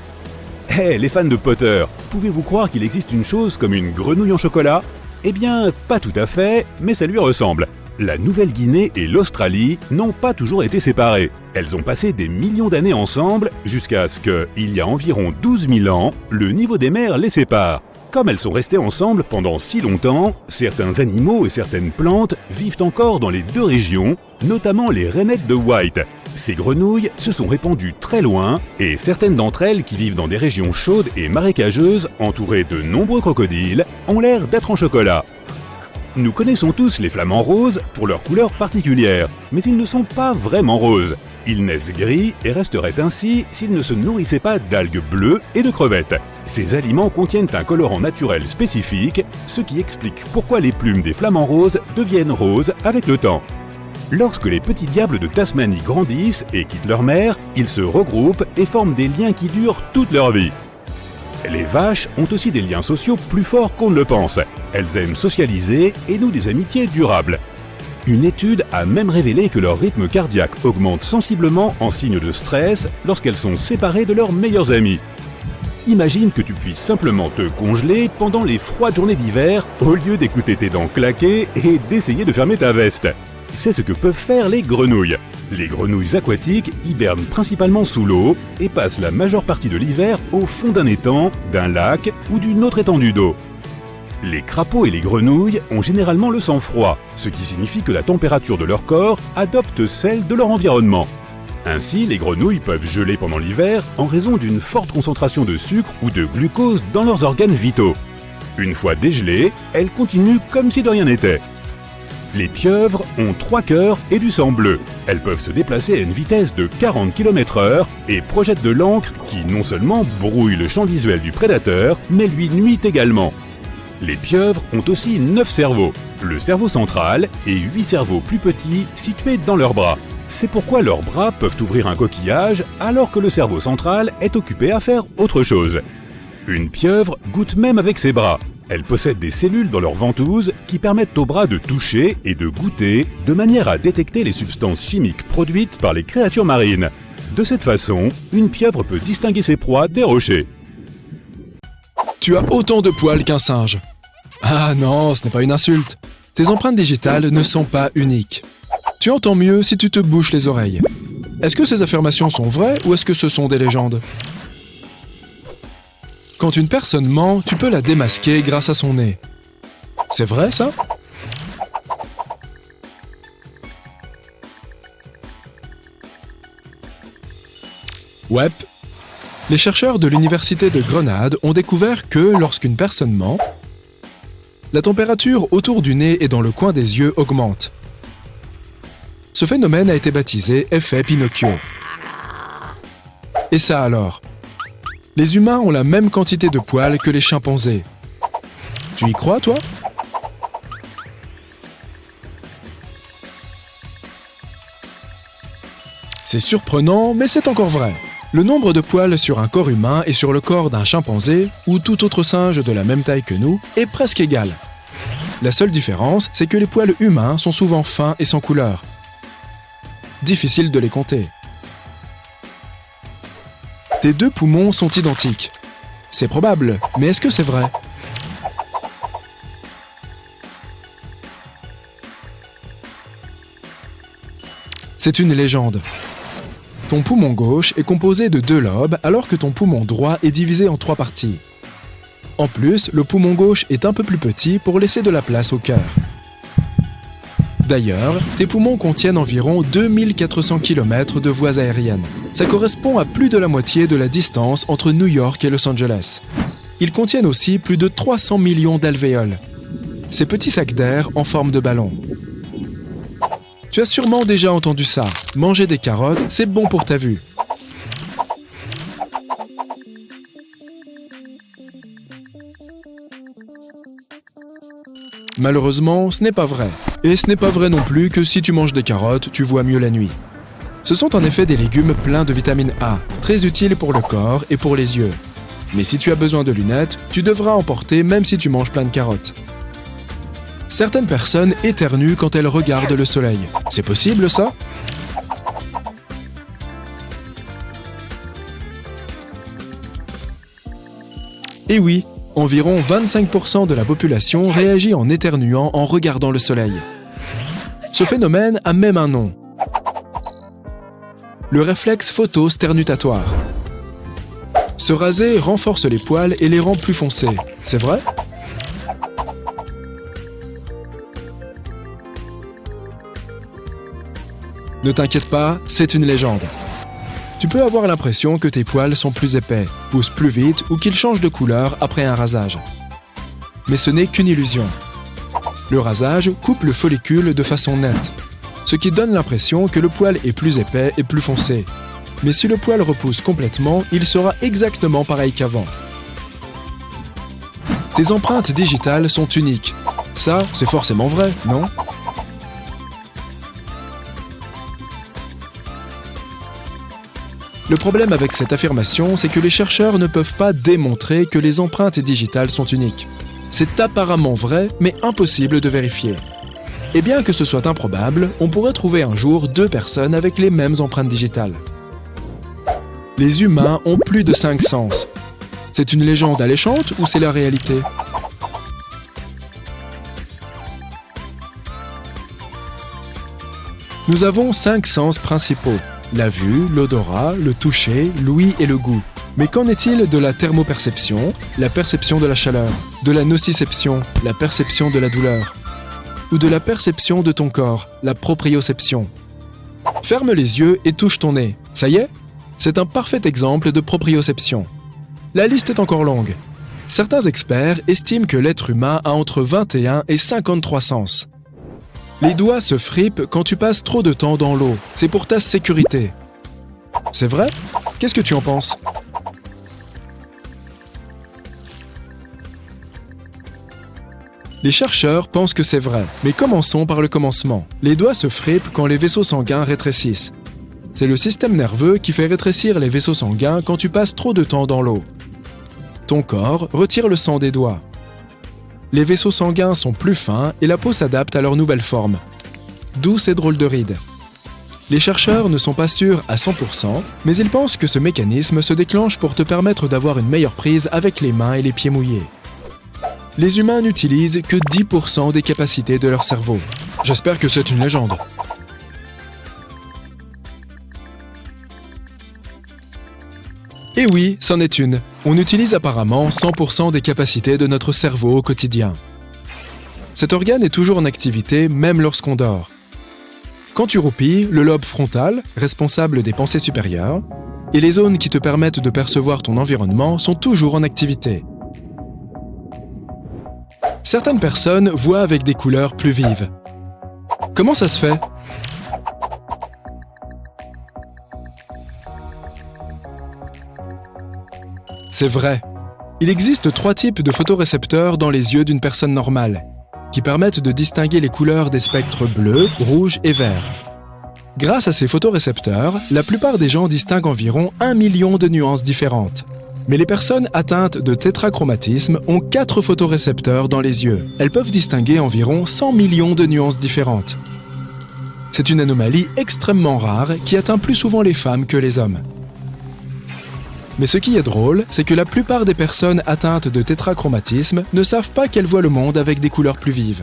Les fans de Potter, pouvez-vous croire qu'il existe une chose comme une grenouille en chocolat? Eh bien, pas tout à fait, mais ça lui ressemble. La Nouvelle-Guinée et l'Australie n'ont pas toujours été séparées. Elles ont passé des millions d'années ensemble jusqu'à ce que, il y a environ 12 000 ans, le niveau des mers les sépare. Comme elles sont restées ensemble pendant si longtemps, certains animaux et certaines plantes vivent encore dans les deux régions, notamment les rainettes de White. Ces grenouilles se sont répandues très loin et certaines d'entre elles qui vivent dans des régions chaudes et marécageuses entourées de nombreux crocodiles ont l'air d'être en chocolat. Nous connaissons tous les flamants roses pour leur couleur particulière, mais ils ne sont pas vraiment roses. Ils naissent gris et resteraient ainsi s'ils ne se nourrissaient pas d'algues bleues et de crevettes. Ces aliments contiennent un colorant naturel spécifique, ce qui explique pourquoi les plumes des flamants roses deviennent roses avec le temps. Lorsque les petits diables de Tasmanie grandissent et quittent leur mère, ils se regroupent et forment des liens qui durent toute leur vie. Les vaches ont aussi des liens sociaux plus forts qu'on ne le pense. Elles aiment socialiser et nouent des amitiés durables. Une étude a même révélé que leur rythme cardiaque augmente sensiblement en signe de stress lorsqu'elles sont séparées de leurs meilleurs amis. Imagine que tu puisses simplement te congeler pendant les froides journées d'hiver au lieu d'écouter tes dents claquer et d'essayer de fermer ta veste. C'est ce que peuvent faire les grenouilles. Les grenouilles aquatiques hibernent principalement sous l'eau et passent la majeure partie de l'hiver au fond d'un étang, d'un lac ou d'une autre étendue d'eau. Les crapauds et les grenouilles ont généralement le sang froid, ce qui signifie que la température de leur corps adopte celle de leur environnement. Ainsi, les grenouilles peuvent geler pendant l'hiver en raison d'une forte concentration de sucre ou de glucose dans leurs organes vitaux. Une fois dégelées, elles continuent comme si de rien n'était. Les pieuvres ont 3 cœurs et du sang bleu. Elles peuvent se déplacer à une vitesse de 40 km/h et projettent de l'encre qui non seulement brouille le champ visuel du prédateur, mais lui nuit également. Les pieuvres ont aussi 9 cerveaux, le cerveau central et 8 cerveaux plus petits situés dans leurs bras. C'est pourquoi leurs bras peuvent ouvrir un coquillage alors que le cerveau central est occupé à faire autre chose. Une pieuvre goûte même avec ses bras. Elles possèdent des cellules dans leurs ventouses qui permettent aux bras de toucher et de goûter de manière à détecter les substances chimiques produites par les créatures marines. De cette façon, une pieuvre peut distinguer ses proies des rochers. Tu as autant de poils qu'un singe. Ah non, ce n'est pas une insulte. Tes empreintes digitales ne sont pas uniques. Tu entends mieux si tu te bouches les oreilles. Est-ce que ces affirmations sont vraies ou est-ce que ce sont des légendes ? Quand une personne ment, tu peux la démasquer grâce à son nez. C'est vrai, ça ? Ouais. Les chercheurs de l'université de Grenade ont découvert que lorsqu'une personne ment, la température autour du nez et dans le coin des yeux augmente. Ce phénomène a été baptisé effet Pinocchio. Et ça alors ? Les humains ont la même quantité de poils que les chimpanzés. Tu y crois, toi ? C'est surprenant, mais c'est encore vrai. Le nombre de poils sur un corps humain et sur le corps d'un chimpanzé, ou tout autre singe de la même taille que nous, est presque égal. La seule différence, c'est que les poils humains sont souvent fins et sans couleur. Difficile de les compter. Tes 2 poumons sont identiques. C'est probable, mais est-ce que c'est vrai ? C'est une légende. Ton poumon gauche est composé de 2 lobes alors que ton poumon droit est divisé en 3 parties. En plus, le poumon gauche est un peu plus petit pour laisser de la place au cœur. D'ailleurs, tes poumons contiennent environ 2400 km de voies aériennes. Ça correspond à plus de la moitié de la distance entre New York et Los Angeles. Ils contiennent aussi plus de 300 millions d'alvéoles. Ces petits sacs d'air en forme de ballon. Tu as sûrement déjà entendu ça. Manger des carottes, c'est bon pour ta vue. Malheureusement, ce n'est pas vrai. Et ce n'est pas vrai non plus que si tu manges des carottes, tu vois mieux la nuit. Ce sont en effet des légumes pleins de vitamine A, très utiles pour le corps et pour les yeux. Mais si tu as besoin de lunettes, tu devras en porter même si tu manges plein de carottes. Certaines personnes éternuent quand elles regardent le soleil. C'est possible, ça ? Eh oui, environ 25% de la population réagit en éternuant en regardant le soleil. Ce phénomène a même un nom. Le réflexe photosternutatoire. Se raser renforce les poils et les rend plus foncés. C'est vrai ? Ne t'inquiète pas, c'est une légende. Tu peux avoir l'impression que tes poils sont plus épais, poussent plus vite ou qu'ils changent de couleur après un rasage. Mais ce n'est qu'une illusion. Le rasage coupe le follicule de façon nette, ce qui donne l'impression que le poil est plus épais et plus foncé. Mais si le poil repousse complètement, il sera exactement pareil qu'avant. Tes empreintes digitales sont uniques. Ça, c'est forcément vrai, non ? Le problème avec cette affirmation, c'est que les chercheurs ne peuvent pas démontrer que les empreintes digitales sont uniques. C'est apparemment vrai, mais impossible de vérifier. Et bien que ce soit improbable, on pourrait trouver un jour 2 personnes avec les mêmes empreintes digitales. Les humains ont plus de 5 sens. C'est une légende alléchante ou c'est la réalité ? Nous avons 5 sens principaux. La vue, l'odorat, le toucher, l'ouïe et le goût. Mais qu'en est-il de la thermoperception, la perception de la chaleur, de la nociception, la perception de la douleur, ou de la perception de ton corps, la proprioception ? Ferme les yeux et touche ton nez. Ça y est ? C'est un parfait exemple de proprioception. La liste est encore longue. Certains experts estiment que l'être humain a entre 21 et 53 sens. Les doigts se fripent quand tu passes trop de temps dans l'eau. C'est pour ta sécurité. C'est vrai ? Qu'est-ce que tu en penses ? Les chercheurs pensent que c'est vrai, mais commençons par le commencement. Les doigts se fripent quand les vaisseaux sanguins rétrécissent. C'est le système nerveux qui fait rétrécir les vaisseaux sanguins quand tu passes trop de temps dans l'eau. Ton corps retire le sang des doigts. Les vaisseaux sanguins sont plus fins et la peau s'adapte à leur nouvelle forme. D'où ces drôles de rides. Les chercheurs ne sont pas sûrs à 100%, mais ils pensent que ce mécanisme se déclenche pour te permettre d'avoir une meilleure prise avec les mains et les pieds mouillés. Les humains n'utilisent que 10% des capacités de leur cerveau. J'espère que c'est une légende. Et oui, c'en est une. On utilise apparemment 100% des capacités de notre cerveau au quotidien. Cet organe est toujours en activité, même lorsqu'on dort. Quand tu roupilles, le lobe frontal, responsable des pensées supérieures, et les zones qui te permettent de percevoir ton environnement sont toujours en activité. Certaines personnes voient avec des couleurs plus vives. Comment ça se fait ? C'est vrai. Il existe 3 types de photorécepteurs dans les yeux d'une personne normale, qui permettent de distinguer les couleurs des spectres bleu, rouge et vert. Grâce à ces photorécepteurs, la plupart des gens distinguent environ 1 million de nuances différentes. Mais les personnes atteintes de tétrachromatisme ont 4 photorécepteurs dans les yeux. Elles peuvent distinguer environ 100 millions de nuances différentes. C'est une anomalie extrêmement rare qui atteint plus souvent les femmes que les hommes. Mais ce qui est drôle, c'est que la plupart des personnes atteintes de tétrachromatisme ne savent pas qu'elles voient le monde avec des couleurs plus vives.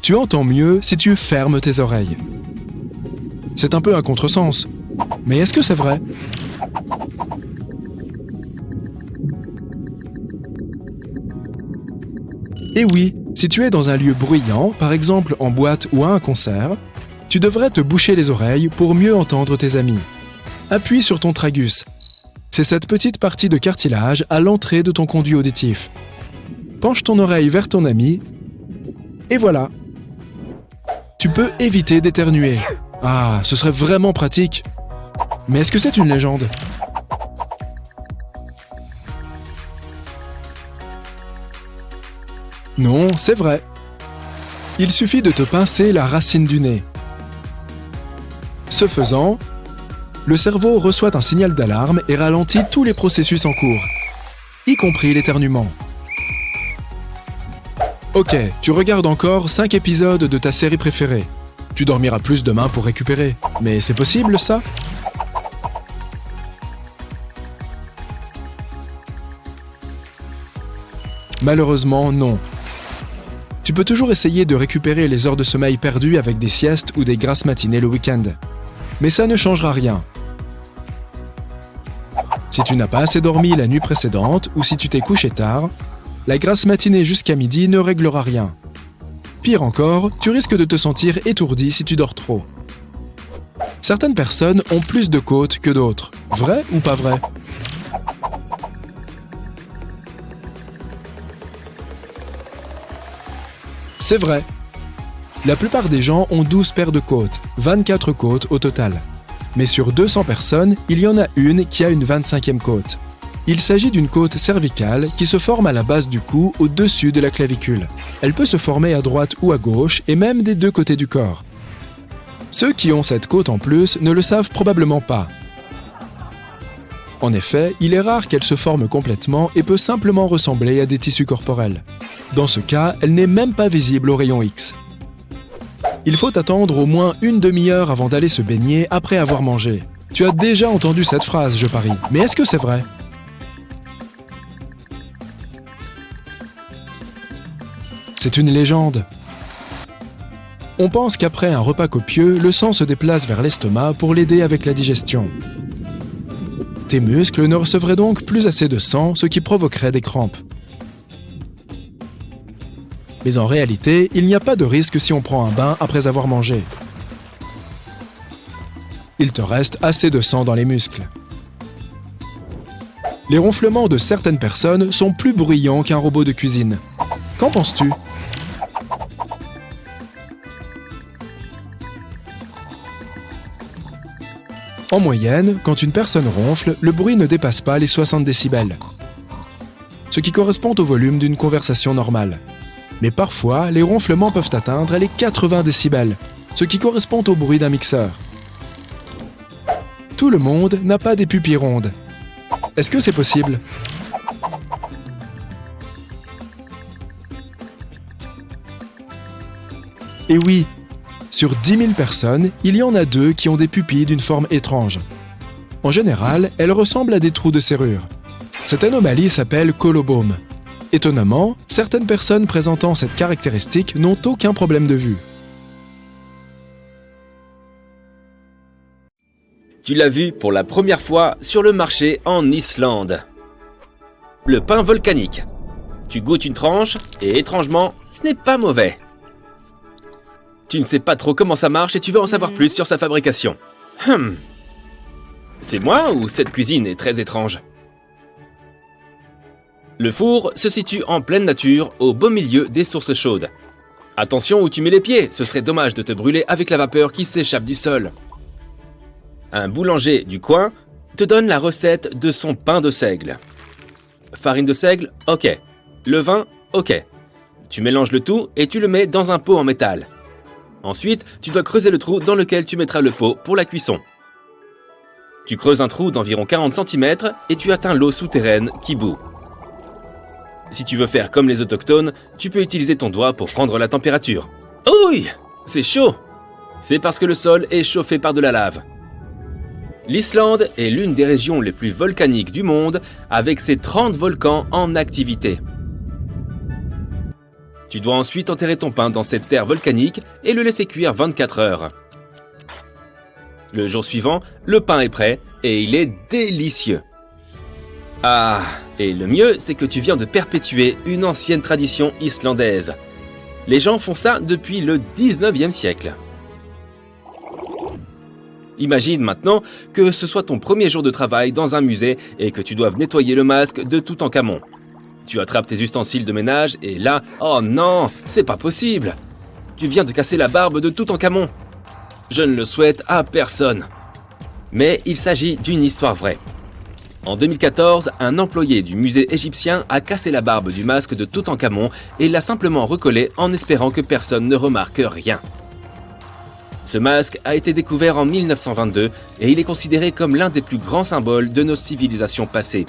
Tu entends mieux si tu fermes tes oreilles. C'est un peu un contresens. Mais est-ce que c'est vrai ? Et oui, si tu es dans un lieu bruyant, par exemple en boîte ou à un concert, tu devrais te boucher les oreilles pour mieux entendre tes amis. Appuie sur ton tragus. C'est cette petite partie de cartilage à l'entrée de ton conduit auditif. Penche ton oreille vers ton ami, et voilà. Tu peux éviter d'éternuer. Ah, ce serait vraiment pratique. Mais est-ce que c'est une légende ? Non, c'est vrai. Il suffit de te pincer la racine du nez. Ce faisant, le cerveau reçoit un signal d'alarme et ralentit tous les processus en cours, y compris l'éternuement. Ok, tu regardes encore 5 épisodes de ta série préférée. Tu dormiras plus demain pour récupérer. Mais c'est possible, ça ? Malheureusement, non. Tu peux toujours essayer de récupérer les heures de sommeil perdues avec des siestes ou des grasses matinées le week-end. Mais ça ne changera rien. Si tu n'as pas assez dormi la nuit précédente ou si tu t'es couché tard, la grasse matinée jusqu'à midi ne réglera rien. Pire encore, tu risques de te sentir étourdi si tu dors trop. Certaines personnes ont plus de côtes que d'autres. Vrai ou pas vrai ? C'est vrai. La plupart des gens ont 12 paires de côtes, 24 côtes au total. Mais sur 200 personnes, il y en a une qui a une 25e côte. Il s'agit d'une côte cervicale qui se forme à la base du cou au-dessus de la clavicule. Elle peut se former à droite ou à gauche et même des deux côtés du corps. Ceux qui ont cette côte en plus ne le savent probablement pas. En effet, il est rare qu'elle se forme complètement et peut simplement ressembler à des tissus corporels. Dans ce cas, elle n'est même pas visible au rayon X. Il faut attendre au moins une demi-heure avant d'aller se baigner après avoir mangé. Tu as déjà entendu cette phrase, je parie. Mais est-ce que c'est vrai ? C'est une légende. On pense qu'après un repas copieux, le sang se déplace vers l'estomac pour l'aider avec la digestion. Tes muscles ne recevraient donc plus assez de sang, ce qui provoquerait des crampes. Mais en réalité, il n'y a pas de risque si on prend un bain après avoir mangé. Il te reste assez de sang dans les muscles. Les ronflements de certaines personnes sont plus bruyants qu'un robot de cuisine. Qu'en penses-tu ? En moyenne, quand une personne ronfle, le bruit ne dépasse pas les 60 décibels, ce qui correspond au volume d'une conversation normale. Mais parfois, les ronflements peuvent atteindre les 80 décibels, ce qui correspond au bruit d'un mixeur. Tout le monde n'a pas des pupilles rondes. Est-ce que c'est possible ? Et oui, sur 10 000 personnes, il y en a 2 qui ont des pupilles d'une forme étrange. En général, elles ressemblent à des trous de serrure. Cette anomalie s'appelle colobome. Étonnamment, certaines personnes présentant cette caractéristique n'ont aucun problème de vue. Tu l'as vu pour la première fois sur le marché en Islande. Le pain volcanique. Tu goûtes une tranche et étrangement, ce n'est pas mauvais. Tu ne sais pas trop comment ça marche et tu veux en savoir plus sur sa fabrication. C'est moi ou cette cuisine est très étrange ? Le four se situe en pleine nature, au beau milieu des sources chaudes. Attention où tu mets les pieds, ce serait dommage de te brûler avec la vapeur qui s'échappe du sol. Un boulanger du coin te donne la recette de son pain de seigle. Farine de seigle, ok. Levain, ok. Tu mélanges le tout et tu le mets dans un pot en métal. Ensuite, tu dois creuser le trou dans lequel tu mettras le pot pour la cuisson. Tu creuses un trou d'environ 40 cm et tu atteins l'eau souterraine qui bout. Si tu veux faire comme les autochtones, tu peux utiliser ton doigt pour prendre la température. Oui, c'est chaud. C'est parce que le sol est chauffé par de la lave. L'Islande est l'une des régions les plus volcaniques du monde, avec ses 30 volcans en activité. Tu dois ensuite enterrer ton pain dans cette terre volcanique et le laisser cuire 24 heures. Le jour suivant, le pain est prêt et il est délicieux. Ah, et le mieux, c'est que tu viens de perpétuer une ancienne tradition islandaise. Les gens font ça depuis le 19e siècle. Imagine maintenant que ce soit ton premier jour de travail dans un musée et que tu doives nettoyer le masque de Toutankhamon. Tu attrapes tes ustensiles de ménage et là, oh non, c'est pas possible. Tu viens de casser la barbe de Toutankhamon. Je ne le souhaite à personne. Mais il s'agit d'une histoire vraie. En 2014, un employé du musée égyptien a cassé la barbe du masque de Toutankhamon et l'a simplement recollé en espérant que personne ne remarque rien. Ce masque a été découvert en 1922 et il est considéré comme l'un des plus grands symboles de nos civilisations passées.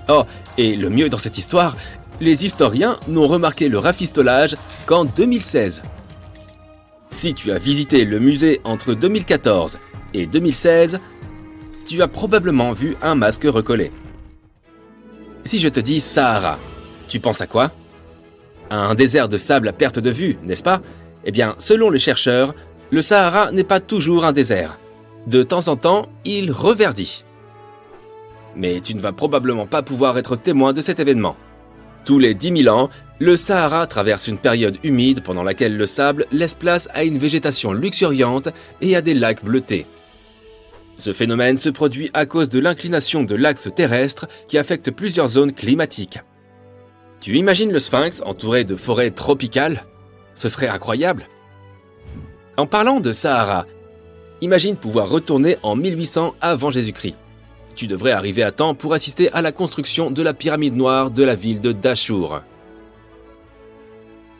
Oh, et le mieux dans cette histoire, les historiens n'ont remarqué le rafistolage qu'en 2016. Si tu as visité le musée entre 2014 et 2016, tu as probablement vu un masque recollé. Si je te dis Sahara, tu penses à quoi ? À un désert de sable à perte de vue, n'est-ce pas ? Eh bien, selon les chercheurs, le Sahara n'est pas toujours un désert. De temps en temps, il reverdit. Mais tu ne vas probablement pas pouvoir être témoin de cet événement. Tous les 10 000 ans, le Sahara traverse une période humide pendant laquelle le sable laisse place à une végétation luxuriante et à des lacs bleutés. Ce phénomène se produit à cause de l'inclination de l'axe terrestre qui affecte plusieurs zones climatiques. Tu imagines le Sphinx entouré de forêts tropicales ? Ce serait incroyable. En parlant de Sahara, imagine pouvoir retourner en 1800 avant Jésus-Christ. Tu devrais arriver à temps pour assister à la construction de la pyramide noire de la ville de Dachour.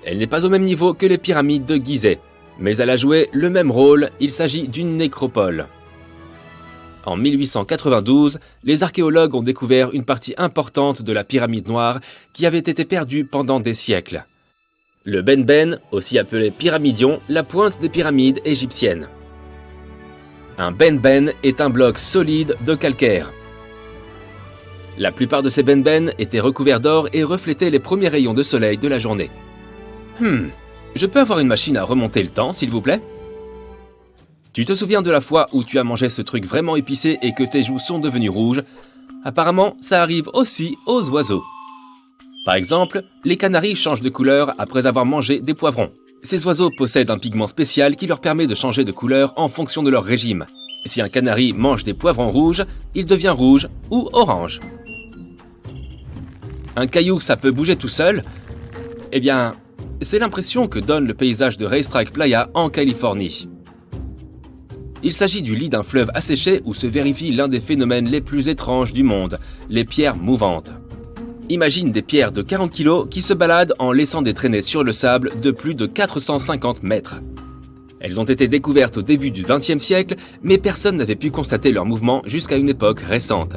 Elle n'est pas au même niveau que les pyramides de Gizeh, mais elle a joué le même rôle, il s'agit d'une nécropole. En 1892, les archéologues ont découvert une partie importante de la pyramide noire qui avait été perdue pendant des siècles. Le benben, aussi appelé pyramidion, la pointe des pyramides égyptiennes. Un benben est un bloc solide de calcaire. La plupart de ces benben étaient recouverts d'or et reflétaient les premiers rayons de soleil de la journée. Je peux avoir une machine à remonter le temps, s'il vous plaît? Tu te souviens de la fois où tu as mangé ce truc vraiment épicé et que tes joues sont devenues rouges? Apparemment, ça arrive aussi aux oiseaux. Par exemple, les canaris changent de couleur après avoir mangé des poivrons. Ces oiseaux possèdent un pigment spécial qui leur permet de changer de couleur en fonction de leur régime. Si un canari mange des poivrons rouges, il devient rouge ou orange. Un caillou, ça peut bouger tout seul? Eh bien, c'est l'impression que donne le paysage de Racetrack Playa en Californie. Il s'agit du lit d'un fleuve asséché où se vérifie l'un des phénomènes les plus étranges du monde, les pierres mouvantes. Imagine des pierres de 40 kg qui se baladent en laissant des traînées sur le sable de plus de 450 mètres. Elles ont été découvertes au début du XXe siècle, mais personne n'avait pu constater leur mouvement jusqu'à une époque récente.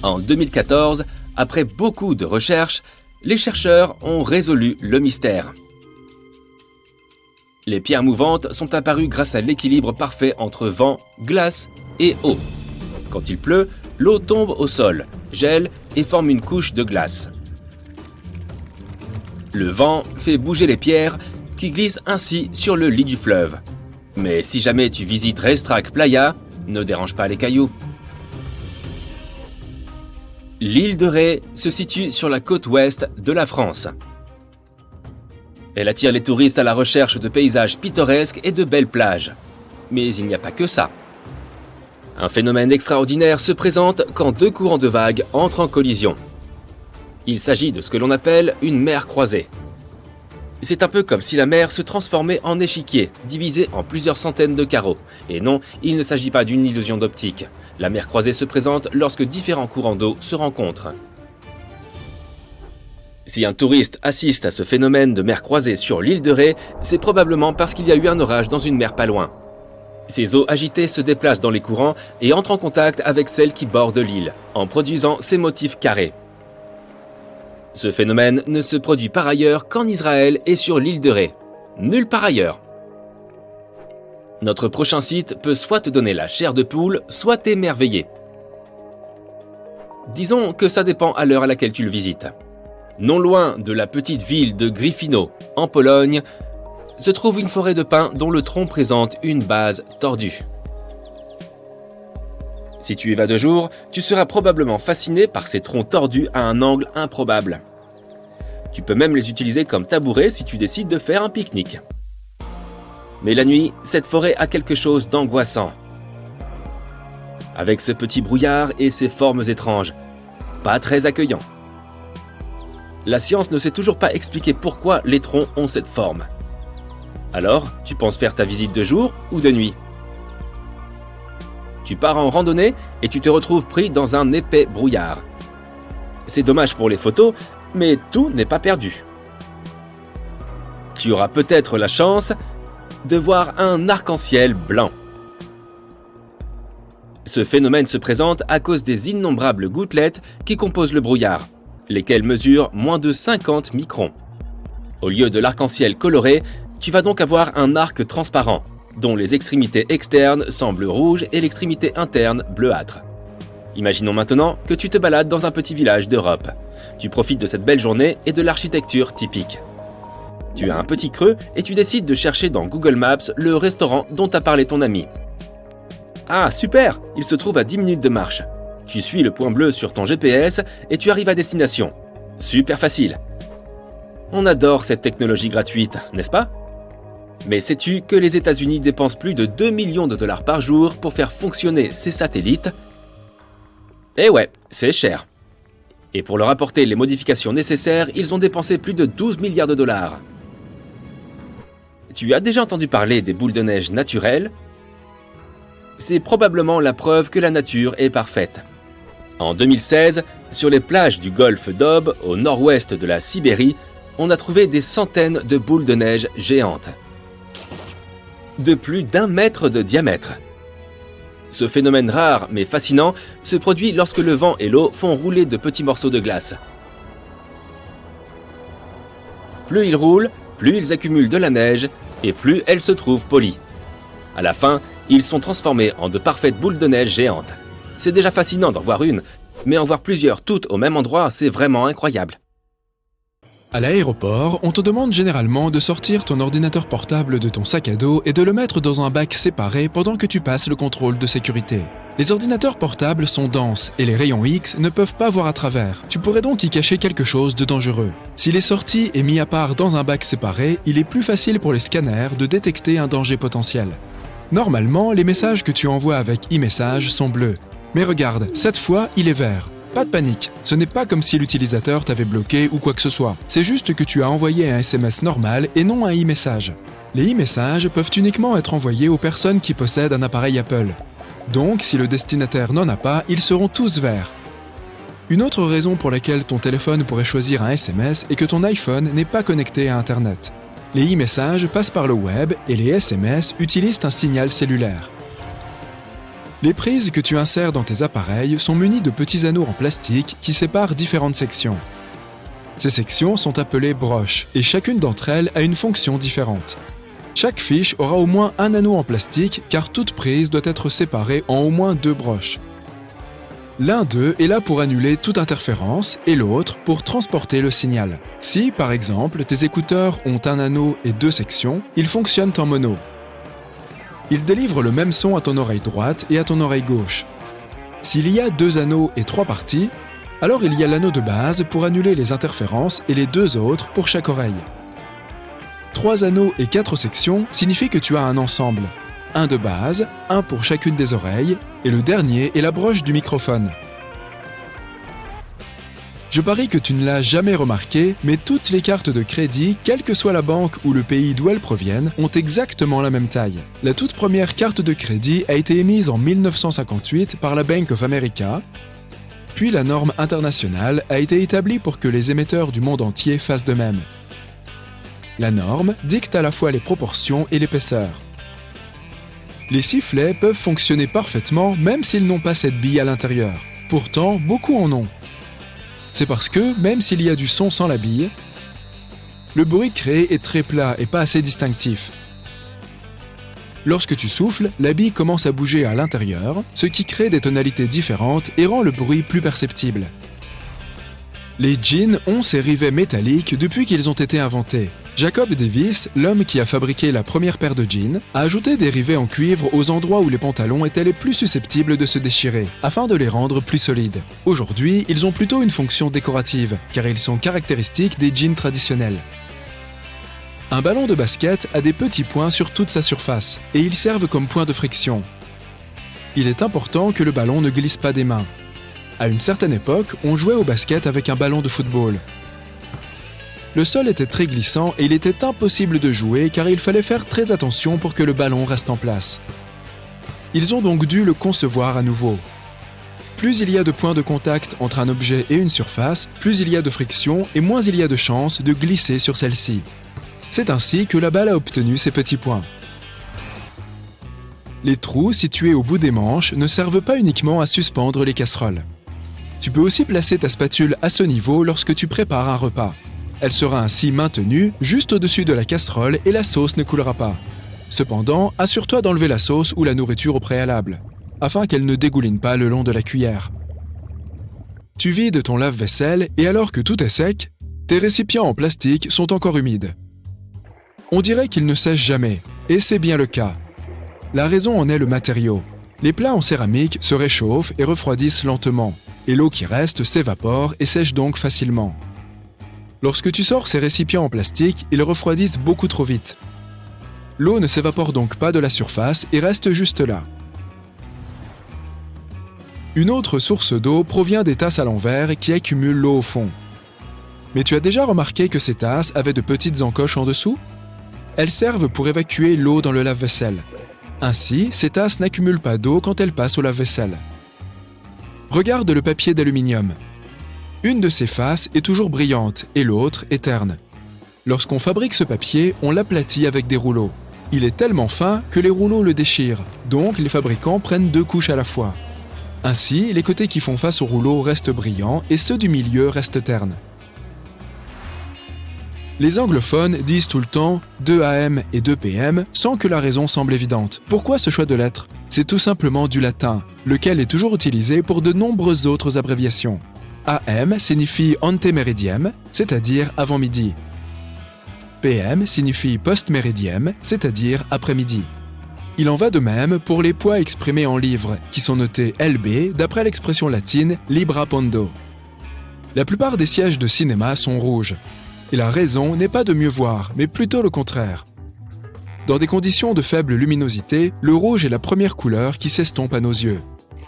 En 2014, après beaucoup de recherches, les chercheurs ont résolu le mystère. Les pierres mouvantes sont apparues grâce à l'équilibre parfait entre vent, glace et eau. Quand il pleut, l'eau tombe au sol, gèle et forme une couche de glace. Le vent fait bouger les pierres qui glissent ainsi sur le lit du fleuve. Mais si jamais tu visites Racetrack Playa, ne dérange pas les cailloux. L'île de Ré se situe sur la côte ouest de la France. Elle attire les touristes à la recherche de paysages pittoresques et de belles plages. Mais il n'y a pas que ça. Un phénomène extraordinaire se présente quand deux courants de vagues entrent en collision. Il s'agit de ce que l'on appelle une mer croisée. C'est un peu comme si la mer se transformait en échiquier, divisé en plusieurs centaines de carreaux. Et non, il ne s'agit pas d'une illusion d'optique. La mer croisée se présente lorsque différents courants d'eau se rencontrent. Si un touriste assiste à ce phénomène de mer croisée sur l'île de Ré, c'est probablement parce qu'il y a eu un orage dans une mer pas loin. Ces eaux agitées se déplacent dans les courants et entrent en contact avec celles qui bordent l'île, en produisant ces motifs carrés. Ce phénomène ne se produit par ailleurs qu'en Israël et sur l'île de Ré. Nulle part ailleurs. Notre prochain site peut soit te donner la chair de poule, soit t'émerveiller. Disons que ça dépend à l'heure à laquelle tu le visites. Non loin de la petite ville de Gryfino, en Pologne, se trouve une forêt de pins dont le tronc présente une base tordue. Si tu y vas de jour, tu seras probablement fasciné par ces troncs tordus à un angle improbable. Tu peux même les utiliser comme tabourets si tu décides de faire un pique-nique. Mais la nuit, cette forêt a quelque chose d'angoissant. Avec ce petit brouillard et ses formes étranges, pas très accueillant. La science ne sait toujours pas expliquer pourquoi les troncs ont cette forme. Alors, tu penses faire ta visite de jour ou de nuit? Tu pars en randonnée et tu te retrouves pris dans un épais brouillard. C'est dommage pour les photos, mais tout n'est pas perdu. Tu auras peut-être la chance de voir un arc-en-ciel blanc. Ce phénomène se présente à cause des innombrables gouttelettes qui composent le brouillard, lesquelles mesurent moins de 50 microns. Au lieu de l'arc-en-ciel coloré, tu vas donc avoir un arc transparent, dont les extrémités externes semblent rouges et l'extrémité interne bleuâtre. Imaginons maintenant que tu te balades dans un petit village d'Europe. Tu profites de cette belle journée et de l'architecture typique. Tu as un petit creux et tu décides de chercher dans Google Maps le restaurant dont a parlé ton ami. Ah super, il se trouve à 10 minutes de marche. Tu suis le point bleu sur ton GPS et tu arrives à destination. Super facile. On adore cette technologie gratuite, n'est-ce pas? Mais sais-tu que les États-Unis dépensent plus de 2 millions de dollars par jour pour faire fonctionner ces satellites? Eh ouais, c'est cher. Et pour leur apporter les modifications nécessaires, ils ont dépensé plus de 12 milliards de dollars. Tu as déjà entendu parler des boules de neige naturelles? C'est probablement la preuve que la nature est parfaite. En 2016, sur les plages du golfe d'Ob, au nord-ouest de la Sibérie, on a trouvé des centaines de boules de neige géantes, de plus d'1 mètre de diamètre. Ce phénomène rare mais fascinant se produit lorsque le vent et l'eau font rouler de petits morceaux de glace. Plus ils roulent, plus ils accumulent de la neige et plus elle se trouve polie. À la fin, ils sont transformés en de parfaites boules de neige géantes. C'est déjà fascinant d'en voir une, mais en voir plusieurs toutes au même endroit, c'est vraiment incroyable. À l'aéroport, on te demande généralement de sortir ton ordinateur portable de ton sac à dos et de le mettre dans un bac séparé pendant que tu passes le contrôle de sécurité. Les ordinateurs portables sont denses et les rayons X ne peuvent pas voir à travers. Tu pourrais donc y cacher quelque chose de dangereux. S'il est sorti et mis à part dans un bac séparé, il est plus facile pour les scanners de détecter un danger potentiel. Normalement, les messages que tu envoies avec e-message sont bleus. Mais regarde, cette fois, il est vert. Pas de panique, ce n'est pas comme si l'utilisateur t'avait bloqué ou quoi que ce soit. C'est juste que tu as envoyé un SMS normal et non un e-message. Les e-messages peuvent uniquement être envoyés aux personnes qui possèdent un appareil Apple. Donc, si le destinataire n'en a pas, ils seront tous verts. Une autre raison pour laquelle ton téléphone pourrait choisir un SMS est que ton iPhone n'est pas connecté à Internet. Les e-messages passent par le web et les SMS utilisent un signal cellulaire. Les prises que tu insères dans tes appareils sont munies de petits anneaux en plastique qui séparent différentes sections. Ces sections sont appelées broches et chacune d'entre elles a une fonction différente. Chaque fiche aura au moins un anneau en plastique car toute prise doit être séparée en au moins 2 broches. L'un d'eux est là pour annuler toute interférence et l'autre pour transporter le signal. Si, par exemple, tes écouteurs ont un anneau et 2 sections, ils fonctionnent en mono. Ils délivrent le même son à ton oreille droite et à ton oreille gauche. S'il y a 2 anneaux et 3 parties, alors il y a l'anneau de base pour annuler les interférences et les 2 autres pour chaque oreille. 3 anneaux et 4 sections signifient que tu as un ensemble. Un de base, un pour chacune des oreilles, et le dernier est la broche du microphone. Je parie que tu ne l'as jamais remarqué, mais toutes les cartes de crédit, quelle que soit la banque ou le pays d'où elles proviennent, ont exactement la même taille. La toute première carte de crédit a été émise en 1958 par la Bank of America, puis la norme internationale a été établie pour que les émetteurs du monde entier fassent de même. La norme dicte à la fois les proportions et l'épaisseur. Les sifflets peuvent fonctionner parfaitement même s'ils n'ont pas cette bille à l'intérieur. Pourtant, beaucoup en ont. C'est parce que, même s'il y a du son sans la bille, le bruit créé est très plat et pas assez distinctif. Lorsque tu souffles, la bille commence à bouger à l'intérieur, ce qui crée des tonalités différentes et rend le bruit plus perceptible. Les jeans ont ces rivets métalliques depuis qu'ils ont été inventés. Jacob Davis, l'homme qui a fabriqué la première paire de jeans, a ajouté des rivets en cuivre aux endroits où les pantalons étaient les plus susceptibles de se déchirer, afin de les rendre plus solides. Aujourd'hui, ils ont plutôt une fonction décorative, car ils sont caractéristiques des jeans traditionnels. Un ballon de basket a des petits points sur toute sa surface, et ils servent comme point de friction. Il est important que le ballon ne glisse pas des mains. À une certaine époque, on jouait au basket avec un ballon de football. Le sol était très glissant et il était impossible de jouer car il fallait faire très attention pour que le ballon reste en place. Ils ont donc dû le concevoir à nouveau. Plus il y a de points de contact entre un objet et une surface, plus il y a de friction et moins il y a de chances de glisser sur celle-ci. C'est ainsi que la balle a obtenu ces petits points. Les trous situés au bout des manches ne servent pas uniquement à suspendre les casseroles. Tu peux aussi placer ta spatule à ce niveau lorsque tu prépares un repas. Elle sera ainsi maintenue juste au-dessus de la casserole et la sauce ne coulera pas. Cependant, assure-toi d'enlever la sauce ou la nourriture au préalable, afin qu'elle ne dégouline pas le long de la cuillère. Tu vides ton lave-vaisselle et alors que tout est sec, tes récipients en plastique sont encore humides. On dirait qu'ils ne sèchent jamais, et c'est bien le cas. La raison en est le matériau. Les plats en céramique se réchauffent et refroidissent lentement, et l'eau qui reste s'évapore et sèche donc facilement. Lorsque tu sors ces récipients en plastique, ils refroidissent beaucoup trop vite. L'eau ne s'évapore donc pas de la surface et reste juste là. Une autre source d'eau provient des tasses à l'envers qui accumulent l'eau au fond. Mais tu as déjà remarqué que ces tasses avaient de petites encoches en dessous ? Elles servent pour évacuer l'eau dans le lave-vaisselle. Ainsi, ces tasses n'accumulent pas d'eau quand elles passent au lave-vaisselle. Regarde le papier d'aluminium. Une de ses faces est toujours brillante et l'autre est terne. Lorsqu'on fabrique ce papier, on l'aplatit avec des rouleaux. Il est tellement fin que les rouleaux le déchirent, donc les fabricants prennent 2 couches à la fois. Ainsi, les côtés qui font face au rouleau restent brillants et ceux du milieu restent ternes. Les anglophones disent tout le temps 2 AM et 2 PM sans que la raison semble évidente. Pourquoi ce choix de lettres? C'est tout simplement du latin, lequel est toujours utilisé pour de nombreuses autres abréviations. AM signifie ante meridiem, c'est-à-dire avant midi. PM signifie post-méridiem, c'est-à-dire après-midi. Il en va de même pour les poids exprimés en livres, qui sont notés LB d'après l'expression latine libra pondo. La plupart des sièges de cinéma sont rouges. Et la raison n'est pas de mieux voir, mais plutôt le contraire. Dans des conditions de faible luminosité, le rouge est la première couleur qui s'estompe à nos yeux.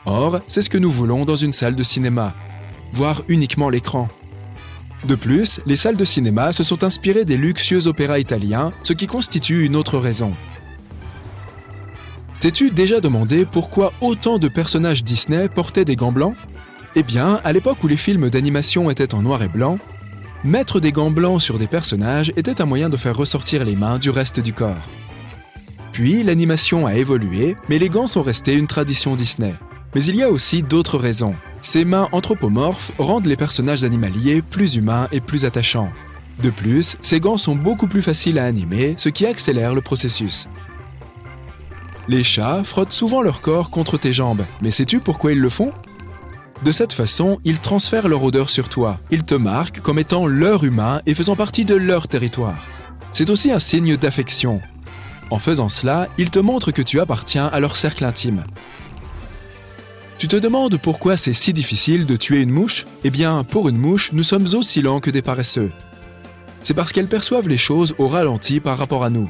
Or, c'est ce que nous voulons dans une salle de cinéma, voir uniquement l'écran. De plus, les salles de cinéma se sont inspirées des luxueux opéras italiens, ce qui constitue une autre raison. T'es-tu déjà demandé pourquoi autant de personnages Disney portaient des gants blancs? Eh bien, à l'époque où les films d'animation étaient en noir et blanc, mettre des gants blancs sur des personnages était un moyen de faire ressortir les mains du reste du corps. Puis, l'animation a évolué, mais les gants sont restés une tradition Disney. Mais il y a aussi d'autres raisons. Ces mains anthropomorphes rendent les personnages animaliers plus humains et plus attachants. De plus, ces gants sont beaucoup plus faciles à animer, ce qui accélère le processus. Les chats frottent souvent leur corps contre tes jambes, mais sais-tu pourquoi ils le font? De cette façon, ils transfèrent leur odeur sur toi. Ils te marquent comme étant leur humain et faisant partie de leur territoire. C'est aussi un signe d'affection. En faisant cela, ils te montrent que tu appartiens à leur cercle intime. Tu te demandes pourquoi c'est si difficile de tuer une mouche? Eh bien, pour une mouche, nous sommes aussi lents que des paresseux. C'est parce qu'elles perçoivent les choses au ralenti par rapport à nous.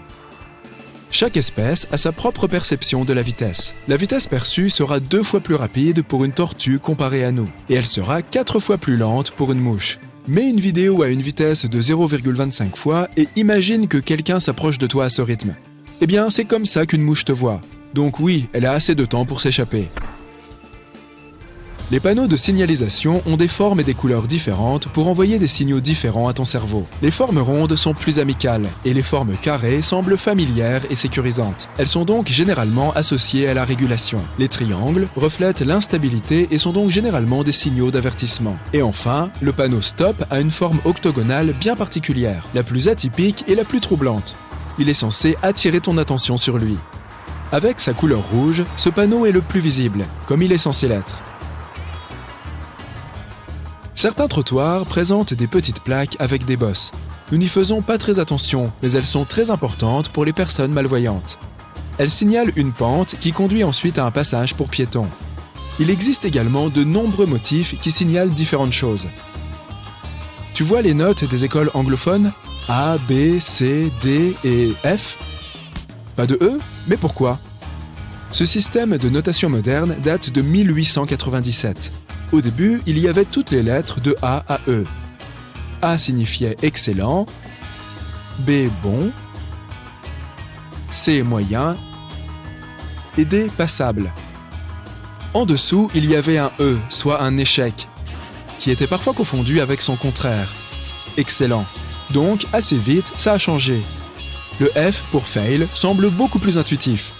Chaque espèce a sa propre perception de la vitesse. La vitesse perçue sera 2 fois plus rapide pour une tortue comparée à nous, et elle sera 4 fois plus lente pour une mouche. Mets une vidéo à une vitesse de 0,25 fois et imagine que quelqu'un s'approche de toi à ce rythme. Eh bien, c'est comme ça qu'une mouche te voit. Donc oui, elle a assez de temps pour s'échapper. Les panneaux de signalisation ont des formes et des couleurs différentes pour envoyer des signaux différents à ton cerveau. Les formes rondes sont plus amicales et les formes carrées semblent familières et sécurisantes. Elles sont donc généralement associées à la régulation. Les triangles reflètent l'instabilité et sont donc généralement des signaux d'avertissement. Et enfin, le panneau stop a une forme octogonale bien particulière, la plus atypique et la plus troublante. Il est censé attirer ton attention sur lui. Avec sa couleur rouge, ce panneau est le plus visible, comme il est censé l'être. Certains trottoirs présentent des petites plaques avec des bosses. Nous n'y faisons pas très attention, mais elles sont très importantes pour les personnes malvoyantes. Elles signalent une pente qui conduit ensuite à un passage pour piétons. Il existe également de nombreux motifs qui signalent différentes choses. Tu vois les notes des écoles anglophones? A, B, C, D et F? Pas de E? Mais pourquoi? Ce système de notation moderne date de 1897. Au début, il y avait toutes les lettres de A à E. A signifiait excellent, B bon, C moyen et D passable. En dessous, il y avait un E, soit un échec, qui était parfois confondu avec son contraire, excellent. Donc, assez vite, ça a changé. Le F pour fail semble beaucoup plus intuitif.